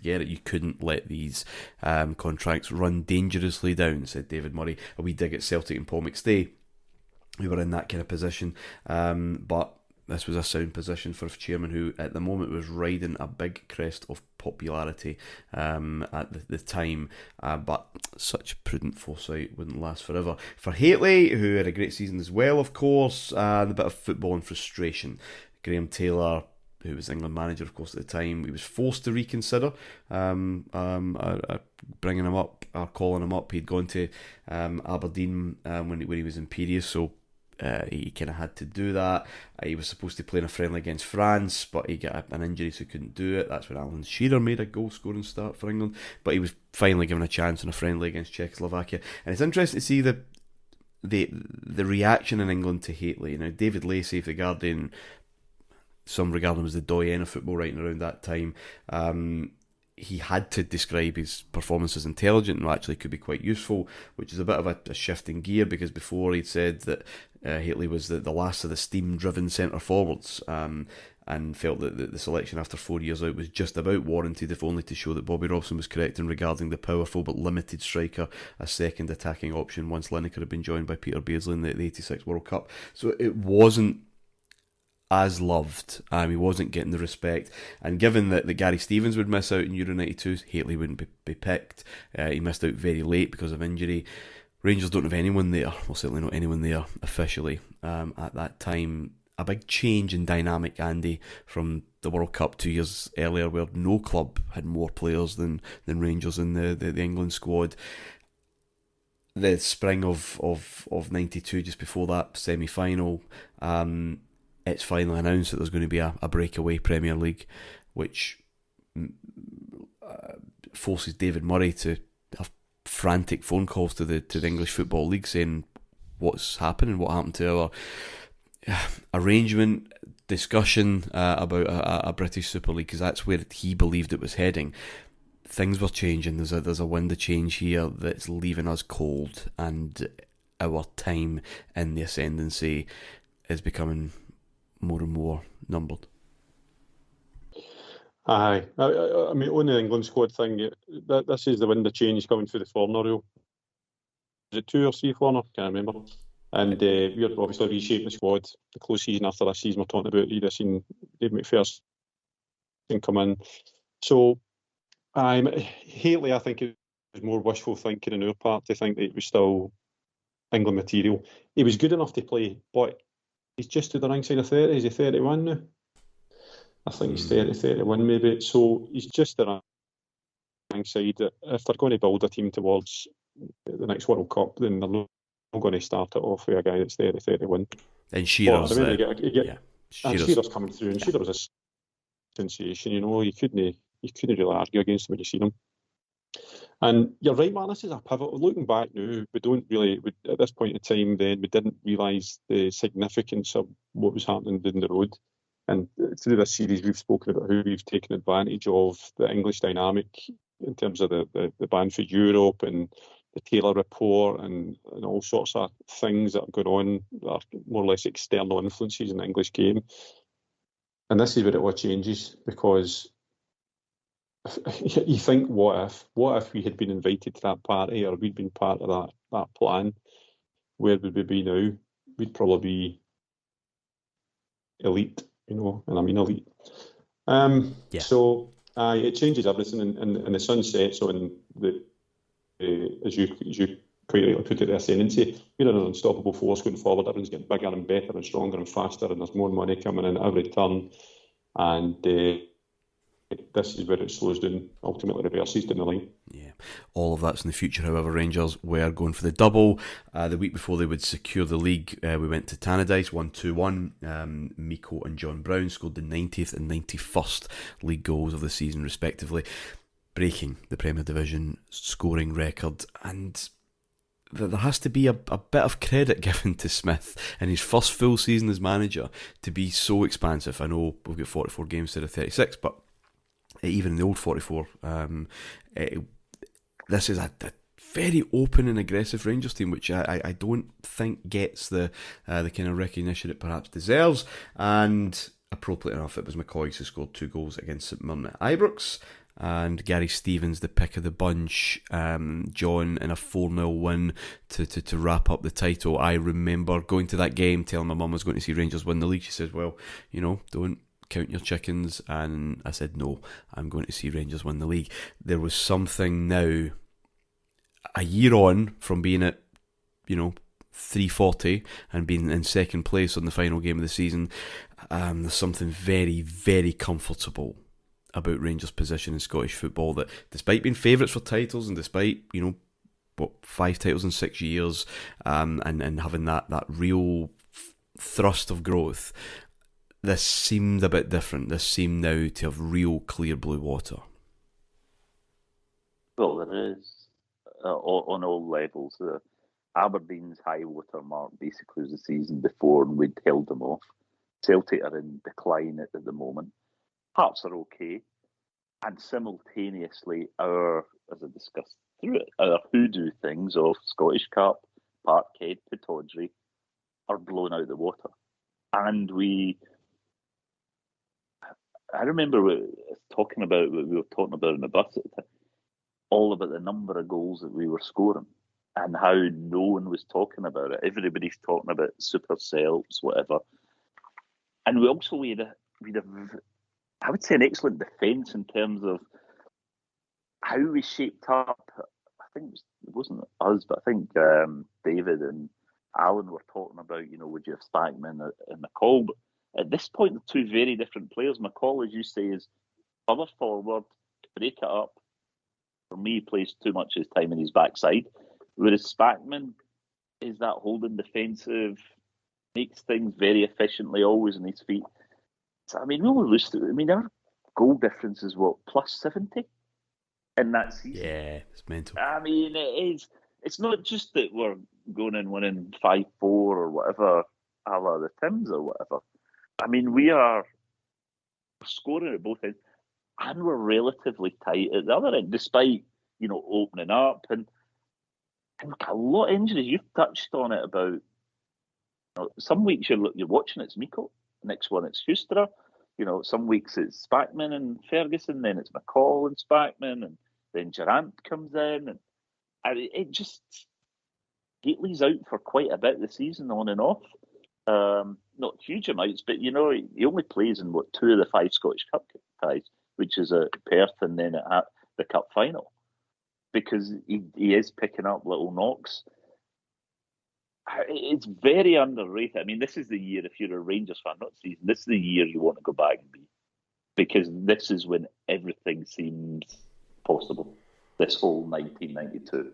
get it. You couldn't let these contracts run dangerously down, said David Murray. A wee dig at Celtic and Paul McStay, who were in that kind of position, but this was a sound position for a chairman who at the moment was riding a big crest of popularity at the time, but such prudent foresight wouldn't last forever. For Hateley, who had a great season as well, of course, and a bit of football and frustration. Graham Taylor, who was England manager, of course, at the time, he was forced to reconsider bringing him up, or calling him up. He'd gone to Aberdeen when he was in Piraeus, so he kind of had to do that. He was supposed to play in a friendly against France, but he got an injury, so he couldn't do it. That's when Alan Shearer made a goal-scoring start for England, but he was finally given a chance in a friendly against Czechoslovakia. And it's interesting to see the reaction in England to Hateley. David Lacey of The Guardian, some regard him as the doyen of football writing around that time. He had to describe his performance as intelligent and actually could be quite useful, which is a bit of a shift in gear, because before he'd said that Hateley was the last of the steam-driven centre-forwards, and felt that the selection after 4 years out was just about warranted, if only to show that Bobby Robson was correct in regarding the powerful but limited striker as second attacking option once Lineker had been joined by Peter Beardsley in the 86 World Cup. So it wasn't as loved. He wasn't getting the respect, and given that Gary Stevens would miss out in Euro 92, Hateley wouldn't be picked. He missed out very late because of injury. Rangers don't have anyone there, well, certainly not anyone there officially at that time. A big change in dynamic, Andy, from the World Cup 2 years earlier, where no club had more players than Rangers in the England squad. The spring of 92, just before that semi-final, it's finally announced that there's going to be a breakaway Premier League, which forces David Murray to have frantic phone calls to the English Football League saying what's happening, what happened to our arrangement, discussion about a British Super League, because that's where he believed it was heading. Things were changing. There's a wind of change here that's leaving us cold, and our time in the ascendancy is becoming more and more numbered. Aye, I mean, on the England squad thing, this is the wind of change coming through the foreigner rule. Is it 2 or 3 foreigner? Can't remember. And we're obviously reshaping the squad. The close season after this season we're talking about, you'd have seen Dave McPherson come in. So, Hateley, I think it was more wishful thinking on our part to think that it was still England material. He was good enough to play, but he's just to the ringside of 30. Is he 31 now? I think he's 30, 31 maybe. So he's just the ringside. If they're going to build a team towards the next World Cup, then they're not going to start it off with a guy that's 30, 31. And Shearer's, Shearer's coming through, and Shearer was a sensation. You couldn't really argue against him when you seen him. And you're right, man, this is a pivot. Looking back now, we don't really, at this point in time then, we didn't realise the significance of what was happening down the road. And through this series, we've spoken about how we've taken advantage of the English dynamic in terms of the ban for Europe and the Taylor report and all sorts of things that are going on that are more or less external influences in the English game. And this is where it all changes, because you think, what if we had been invited to that party, or we'd been part of that plan? Where would we be now? We'd probably be elite, and I mean elite. So it changes everything, and the sun sets on the as you quite rightly put it, the ascendancy. We're an unstoppable force going forward. Everyone's getting bigger and better and stronger and faster, and there's more money coming in at every turn. And this is where it slows down, ultimately reverses down the line. Yeah. All of that's in the future. However, Rangers were going for the double. The week before they would secure the league, we went to Tannadice, 1-2-1. Miko and John Brown scored the 90th and 91st league goals of the season, respectively, breaking the Premier Division scoring record. And there has to be a bit of credit given to Smith in his first full season as manager to be so expansive. I know we've got 44 games instead of 36, but even in the old 44, this is a very open and aggressive Rangers team, which I don't think gets the kind of recognition it perhaps deserves. And appropriately enough, it was McCoy who scored 2 goals against St Mirren at Ibrox, and Gary Stevens the pick of the bunch. John in a 4-0 win to wrap up the title. I remember going to that game, telling my mum I was going to see Rangers win the league. She says, well, don't count your chickens. And I said, no, I'm going to see Rangers win the league. There was something now, a year on from being at 340 and being in second place on the final game of the season, there's something very, very comfortable about Rangers' position in Scottish football, that despite being favourites for titles and despite 5 titles in 6 years, and having that real thrust of growth, this seemed a bit different. This seemed now to have real clear blue water. Well, there is on all levels. Aberdeen's high water mark basically was the season before, and we'd held them off. Celtic are in decline at the moment. Hearts are okay, and simultaneously our, as I discussed through it, our hoodoo things of Scottish Cup, Parkhead, Pittodrie are blown out the water. And I remember we were talking about in the bus at the time, all about the number of goals that we were scoring and how no one was talking about it. Everybody's talking about supercells, whatever. And we also had I would say an excellent defence in terms of how we shaped up. I think it wasn't us, but I think David and Alan were talking about, would you have Spackman and McCall? But at this point, they're 2 very different players. McCall, as you say, is further forward, break it up. For me, he plays too much of his time in his backside. Whereas Spackman is that holding defensive, makes things very efficiently, always on his feet. So, we only lose. Our goal difference is what, plus 70 in that season? Yeah, it's mental. It is. It's not just that we're going and winning 5-4 or whatever, a la the Tims or whatever. We are scoring at both ends, and we're relatively tight at the other end, despite opening up and we've got a lot of injuries. You've touched on it about some weeks you're watching it's Miko, next one it's Husterer. Some weeks it's Spackman and Ferguson, then it's McCall and Spackman, and then Durant comes in, and it just Gately's out for quite a bit this season, on and off. Not huge amounts, but he only plays in 2 of the 5 Scottish Cup ties, which is at Perth and then at the Cup final, because he is picking up little knocks. It's very underrated. This is the year, if you're a Rangers fan, not season, this is the year you want to go back and be, because this is when everything seems possible. This whole 1992.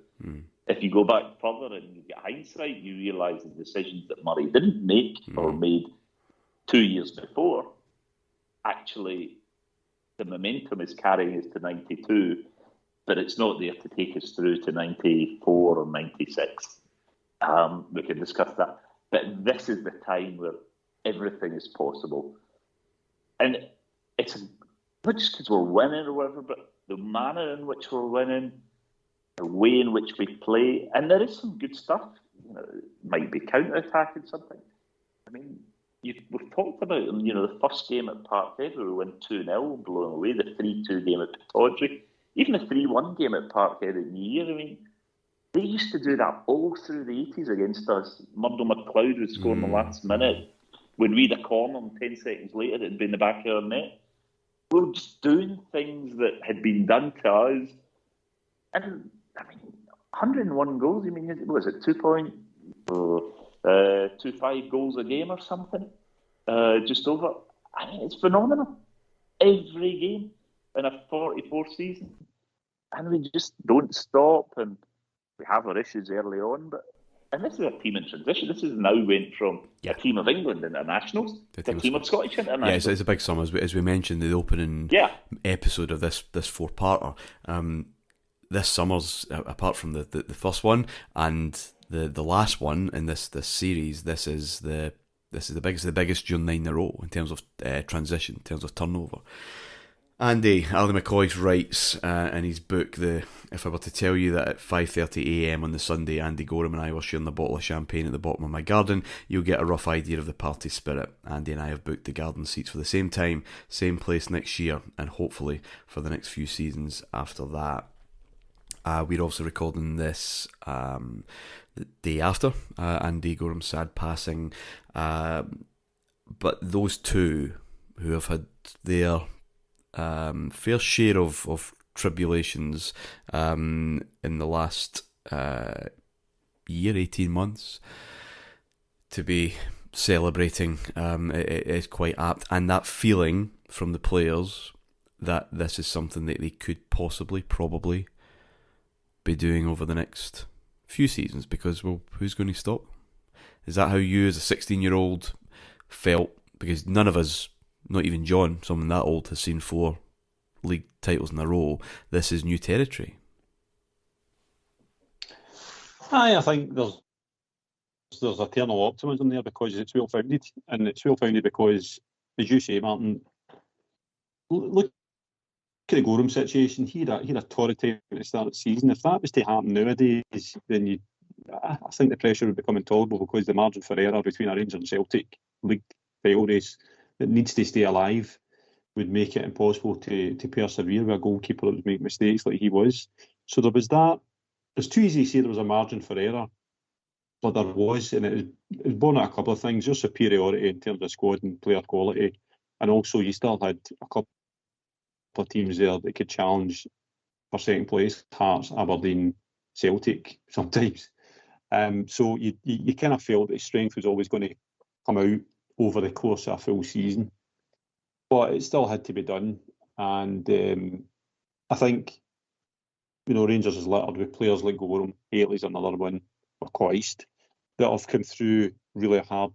If you go back further and you get hindsight, you realise the decisions that Murray didn't make or made 2 years before, actually the momentum is carrying us to 92 but it's not there to take us through to 94 or 96. We can discuss that. But this is the time where everything is possible. And it's not just because we're winning or whatever, but the manner in which we're winning, the way in which we play, and there is some good stuff. It might be counter-attacking something. I mean, we've talked about them. The first game at Parkhead where we won 2-0, blowing away, the 3-2 game at Pittodrie, even the 3-1 game at Parkhead at New Year. I mean, they used to do that all through the 80s against us. Murdo McLeod would score in the last minute. We'd read a corner and 10 seconds later it'd be in the back of our net. We were just doing things that had been done to us. And, 101 goals, was it 2.25 goals a game or something? Just over. It's phenomenal. Every game in a 44 season. And we just don't stop, and we have our issues early on, and this is a team in transition. This is now went from a team of England internationals to a team of Scottish internationals. Yeah, it's a big summer, as we mentioned in the opening episode of this four-parter. This summer's, apart from the first one and the last one in this series, this is the biggest during 9 in a row in terms of transition, in terms of turnover. Ali McCoy writes in his book, if I were to tell you that at 5:30 a.m. on the Sunday, Andy Gorham and I were sharing a bottle of champagne at the bottom of my garden, you'll get a rough idea of the party spirit. Andy and I have booked the garden seats for the same time, same place next year, and hopefully for the next few seasons after that. We're also recording this the day after Andy Goram's sad passing, but those two who have had their fair share of tribulations in the last year, 18 months, to be celebrating it is quite apt, and that feeling from the players that this is something that they could probably be doing over the next few seasons, because, well, who's going to stop? Is that how you as a 16-year-old felt? Because none of us, not even John, someone that old, has seen 4 league titles in a row. This is new territory. I think there's eternal optimism there because it's well founded, and it's well founded because, as you say, Martin, look at the Gorham situation. He had a torrid time at the start of the season. If that was to happen nowadays, then I think the pressure would become intolerable, because the margin for error between a Rangers and Celtic league title race that needs to stay alive would make it impossible to persevere with a goalkeeper that would make mistakes like he was. So there was that. It's too easy to say there was a margin for error, but there was, and it was born out of a couple of things: your superiority in terms of squad and player quality, and also you still had a couple of teams there that could challenge for second place: Hearts, Aberdeen, Celtic sometimes. So you kind of felt that strength was always going to come out over the course of a full season, but it still had to be done. And I think, Rangers is littered with players like Gorham, Haley's another one, or Christ, that have come through really hard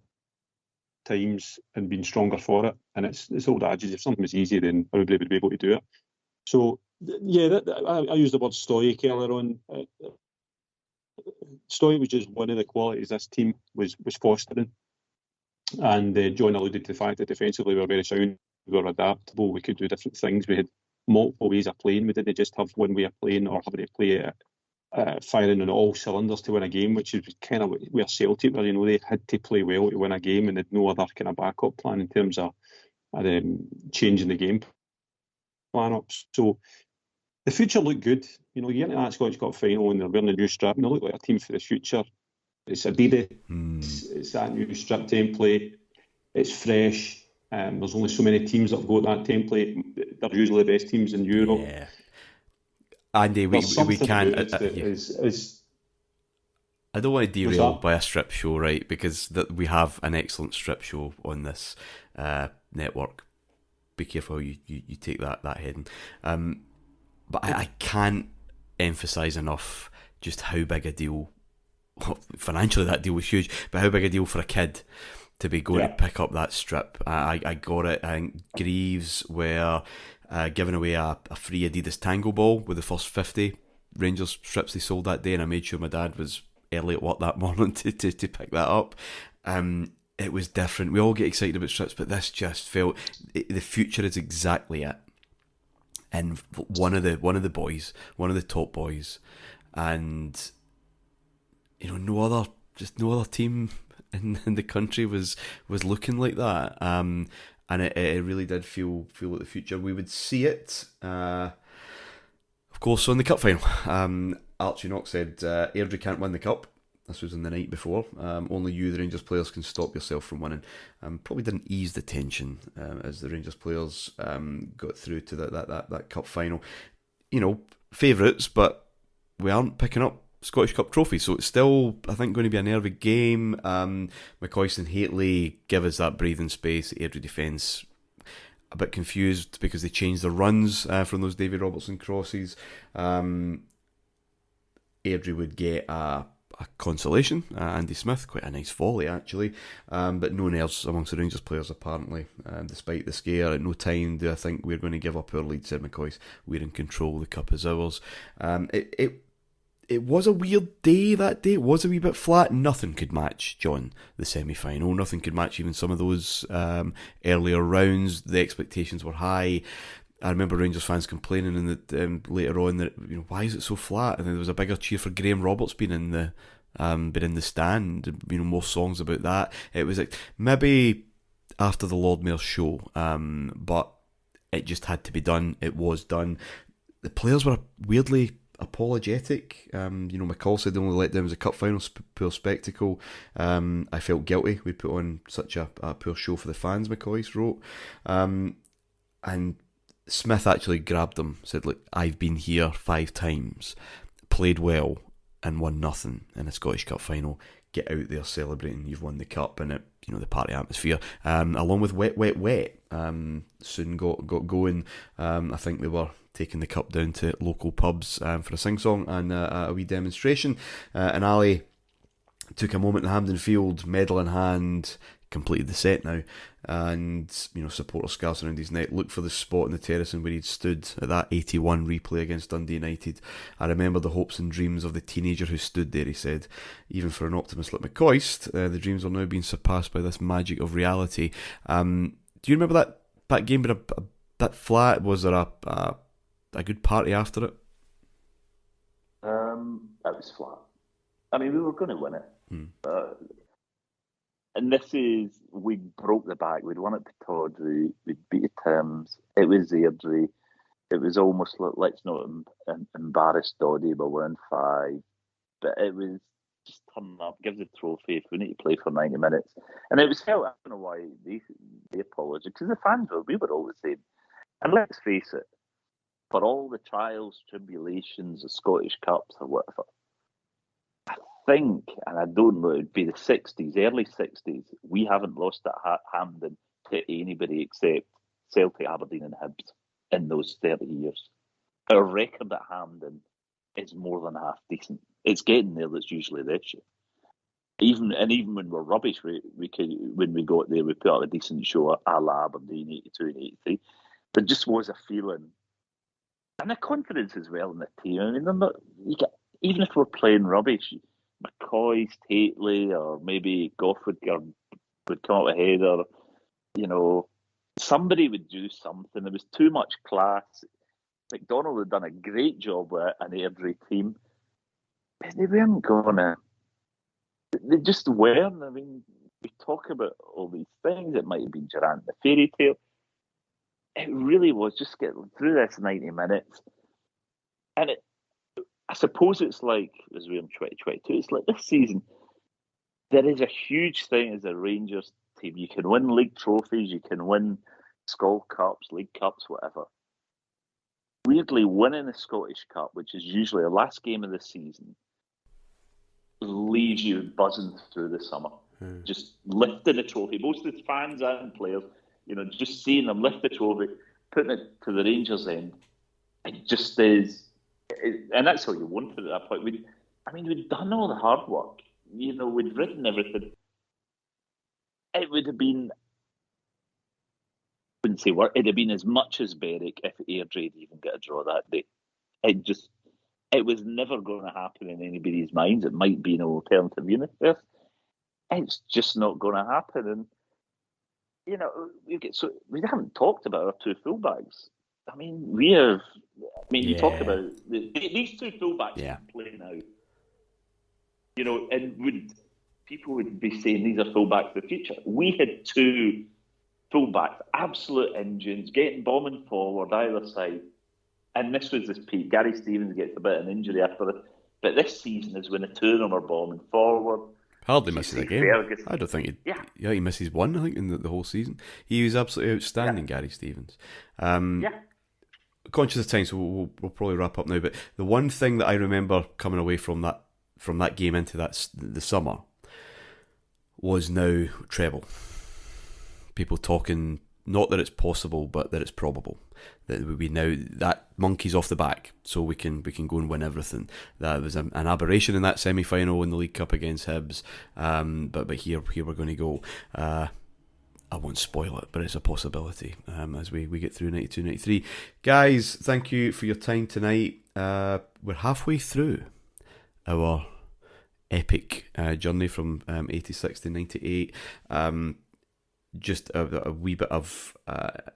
times and been stronger for it. And it's old adage: if something was easy, then everybody would be able to do it. So yeah, I used the word stoic earlier on. Stoic was just one of the qualities this team was fostering. And John alluded to the fact that defensively we were very sound, we were adaptable, we could do different things, we had multiple ways of playing. We didn't just have one way of playing or having to play firing on all cylinders to win a game, which is kind of where Celtic were. They had to play well to win a game, and they had no other kind of backup plan in terms of changing the game plan up. So the future looked good. You get into that Scottish Cup final and they're wearing a new strip, and they look like a team for the future. It's Adidas, it's that new strip template, it's fresh. There's only so many teams that have got that template. They're usually the best teams in Europe. Yeah. Andy, we can't. I don't want to derail by a strip show, right? Because we have an excellent strip show on this network. Be careful how you take that heading. But I can't emphasise enough just how big a deal. Financially, that deal was huge, but how big a deal for a kid to be going to pick up that strip. I got it. I think Greaves were giving away a free Adidas Tango ball with the first 50 Rangers strips they sold that day, and I made sure my dad was early at work that morning to pick that up. It was different. We all get excited about strips, but this just felt the future is exactly it. And one of the boys, one of the top boys, and no other team in the country was looking like that. And it really did feel like the future. We would see it, of course, on the cup final. Archie Knox said, Airdrie can't win the cup. This was on the night before. Only you, the Rangers players, can stop yourself from winning. Probably didn't ease the tension as the Rangers players got through to that cup final. Favourites, but we aren't picking up Scottish Cup trophies, so it's still, I think, going to be a nervy game. McCoist and Haitley give us that breathing space. The Airdrie defence a bit confused because they changed their runs from those Davy Robertson crosses. Airdrie would get a consolation. Andy Smith, quite a nice volley actually, but no nerves amongst the Rangers players apparently. Despite the scare, at no time do I think we're going to give up our lead, said McCoist. We're in control, the cup is ours. It was a weird day that day. It was a wee bit flat. Nothing could match, John, the semi-final. Nothing could match even some of those earlier rounds. The expectations were high. I remember Rangers fans complaining in the later on that why is it so flat? And then there was a bigger cheer for Graham Roberts being in the stand. More songs about that. It was like maybe after the Lord Mayor's show, but it just had to be done. It was done. The players were weirdly apologetic. McCall said the only letdown was a cup final, poor spectacle. I felt guilty. We put on such a poor show for the fans, McCoy wrote. And Smith actually grabbed him, said, look, I've been here 5 times, played well and won nothing in a Scottish Cup final. Get out there celebrating you've won the cup. And it, the party atmosphere, along with Wet Wet Wet, soon got going. I think they were taking the cup down to local pubs for a sing-song and a wee demonstration. And Ali took a moment in Hampden Field, medal in hand, completed the set now, and supporter scarves around his neck. Looked for the spot in the terracing where he'd stood at that 81 replay against Dundee United. I remember the hopes and dreams of the teenager who stood there, he said. Even for an optimist like McCoist, the dreams are now being surpassed by this magic of reality. Do you remember that game being a bit flat? Was there a good party after it? That was flat. I mean, we were going to win it. And this is, we broke the back. We'd won it to Tawdry. We'd beat Thames. It was Airdrie. It was almost like, let's not embarrass Doddy by winning 5. But it was just turn up, give the trophy if we need to play for 90 minutes. And it was felt, I don't know why they apologised, because the fans we were all the same. And let's face it, for all the trials, tribulations, the Scottish Cups or whatever, I think, and I don't know, it'd be the 60s, early 60s, we haven't lost at Hampden to anybody except Celtic, Aberdeen and Hibs in those 30 years. Our record at Hampden is more than half decent. It's getting there, that's usually the issue. Even when we're rubbish, we could, when we got there, we put up a decent show a la Aberdeen 82 and 83. There just was a feeling, and a confidence as well in the team. I mean, they're not, even if we're playing rubbish, McCoy, Haitley, or maybe Goff would come up ahead, or somebody would do something. There was too much class. McDonald had done a great job with an Airdrie team, but they weren't gonna. They just weren't. I mean, we talk about all these things. It might have been Durant the fairy tale. It really was just getting through this 90 minutes, and I suppose it's like, as we're in 2022, it's like this season, there is a huge thing as a Rangers team. You can win league trophies, you can win Skol Cups, League Cups, whatever. Weirdly, winning the Scottish Cup, which is usually the last game of the season, leaves you buzzing through the summer. Just lifting the trophy. Most of the fans and players, just seeing them lift the trophy, putting it to the Rangers' end, it just is. And that's all you wanted at that point. We'd done all the hard work. We'd written everything. it would have been, I wouldn't say work, it'd have been as much as Berwick if Airdrie even get a draw that day. It was never going to happen in anybody's minds. It might be an alternative universe. It's just not going to happen. And, you know, we haven't talked about our two fullbacks. I mean, you talk about these two fullbacks can play now. You know, and people would be saying these are fullbacks of the future. We had two fullbacks, absolute engines, getting bombing forward either side. And this was this peak. Gary Stevens gets a bit of an injury after it. But this season is when the two of them are bombing forward. Hardly misses a game. Ferguson. I don't think he misses one, I think, in the whole season. He was absolutely outstanding, Gary Stevens. Conscious of time, so we'll probably wrap up now. But the one thing that I remember coming away from that game into the summer was now treble. People talking, not that it's possible, but that it's probable. That we now, that monkey's off the back, so we can go and win everything. That was an aberration in that semi-final in the League Cup against Hibs, but here we're going to go. I won't spoil it, but it's a possibility as we get through 92-93. Guys, thank you for your time tonight. We're halfway through our epic journey from 86 to 98. Just a wee bit of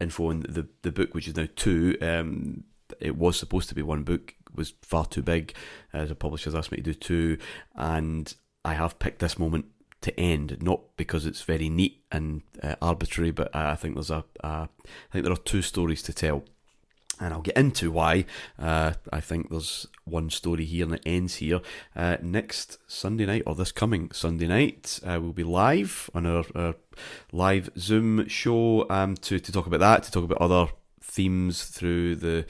info on the book, which is now 2. It was supposed to be one book, was far too big. The publishers asked me to do 2, and I have picked this moment to end, not because it's very neat and arbitrary, but I think there are 2 stories to tell. And I'll get into why I think there's one story here and it ends here. Next Sunday night, or this coming Sunday night, we'll be live on our live Zoom show to talk about that, to talk about other themes through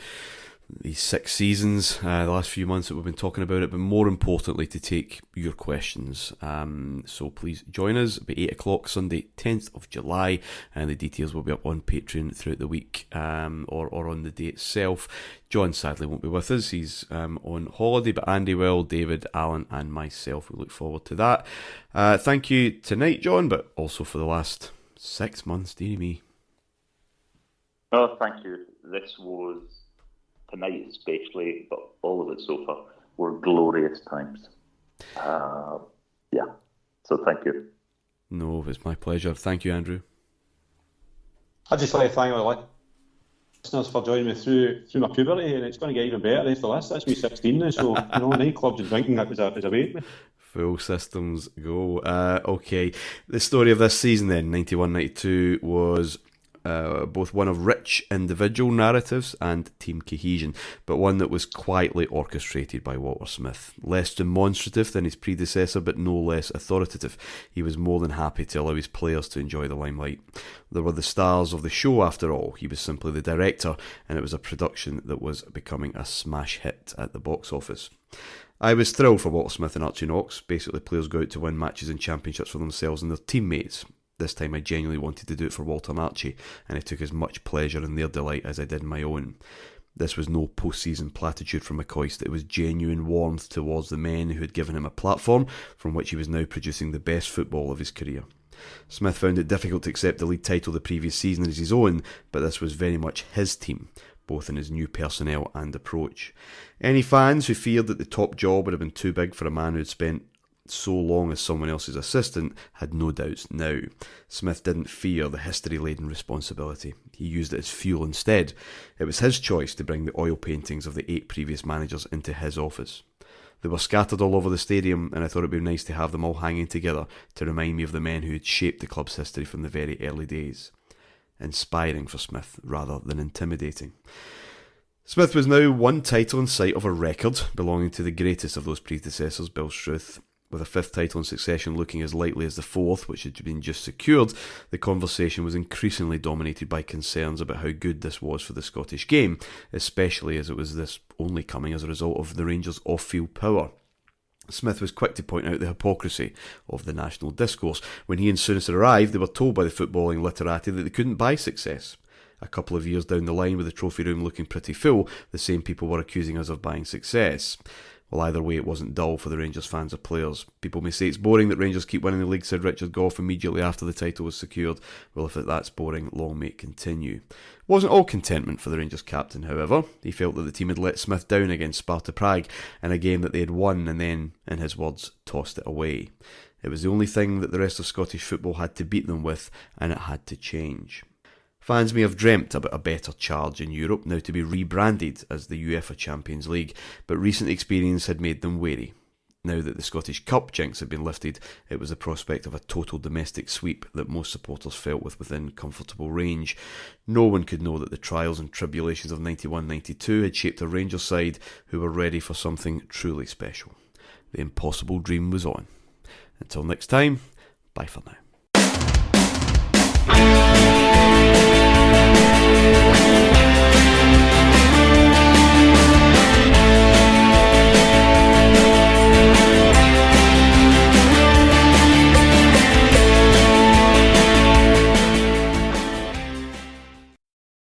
these 6 seasons, the last few months that we've been talking about it, but more importantly to take your questions. So please join us. It'll be 8 o'clock Sunday 10th of July, and the details will be up on Patreon throughout the week or on the day itself. John sadly won't be with us, he's on holiday, but Andy will, David, Alan and myself, we look forward to that. Thank you tonight, John, but also for the last 6 months, dearie me. Oh, thank you. This was, tonight especially, but all of it so far, were glorious times. So thank you. No, it's my pleasure. Thank you, Andrew. I'd just like to thank all the listeners for joining me through my puberty, and it's going to get even better after this. That's me 16 now, so nightclubs and drinking is a way to me. Full systems go. Okay, the story of this season then, 91-92, was both one of rich individual narratives and team cohesion, but one that was quietly orchestrated by Walter Smith. Less demonstrative than his predecessor, but no less authoritative. He was more than happy to allow his players to enjoy the limelight. They were the stars of the show after all. He was simply the director, and it was a production that was becoming a smash hit at the box office. I was thrilled for Walter Smith and Archie Knox. Basically, players go out to win matches and championships for themselves and their teammates. This time I genuinely wanted to do it for Walter and Archie, and I took as much pleasure in their delight as I did in my own. This was no post-season platitude from McCoist. It was genuine warmth towards the men who had given him a platform from which he was now producing the best football of his career. Smith found it difficult to accept the league title the previous season as his own, but this was very much his team, both in his new personnel and approach. Any fans who feared that the top job would have been too big for a man who had spent so long as someone else's assistant had no doubts now. Smith didn't fear the history-laden responsibility. He used it as fuel instead. It was his choice to bring the oil paintings of the 8 previous managers into his office. They were scattered all over the stadium, and I thought it would be nice to have them all hanging together to remind me of the men who had shaped the club's history from the very early days. Inspiring for Smith rather than intimidating. Smith was now one title in sight of a record belonging to the greatest of those predecessors, Bill Struth. With a 5th title in succession looking as likely as the 4th, which had been just secured, the conversation was increasingly dominated by concerns about how good this was for the Scottish game, especially as it was this only coming as a result of the Rangers' off-field power. Smith was quick to point out the hypocrisy of the national discourse. When he and Souness arrived, they were told by the footballing literati that they couldn't buy success. A couple of years down the line, with the trophy room looking pretty full, the same people were accusing us of buying success. Well, either way, it wasn't dull for the Rangers fans or players. People may say it's boring that Rangers keep winning the league, said Richard Gough immediately after the title was secured. Well, if that's boring, long may it continue. It wasn't all contentment for the Rangers captain, however. He felt that the team had let Smith down against Sparta Prague in a game that they had won and then, in his words, tossed it away. It was the only thing that the rest of Scottish football had to beat them with, and it had to change. Fans may have dreamt about a better charge in Europe, now to be rebranded as the UEFA Champions League, but recent experience had made them wary. Now that the Scottish Cup jinx had been lifted, it was the prospect of a total domestic sweep that most supporters felt within comfortable range. No one could know that the trials and tribulations of 91-92 had shaped a Rangers side who were ready for something truly special. The impossible dream was on. Until next time, bye for now.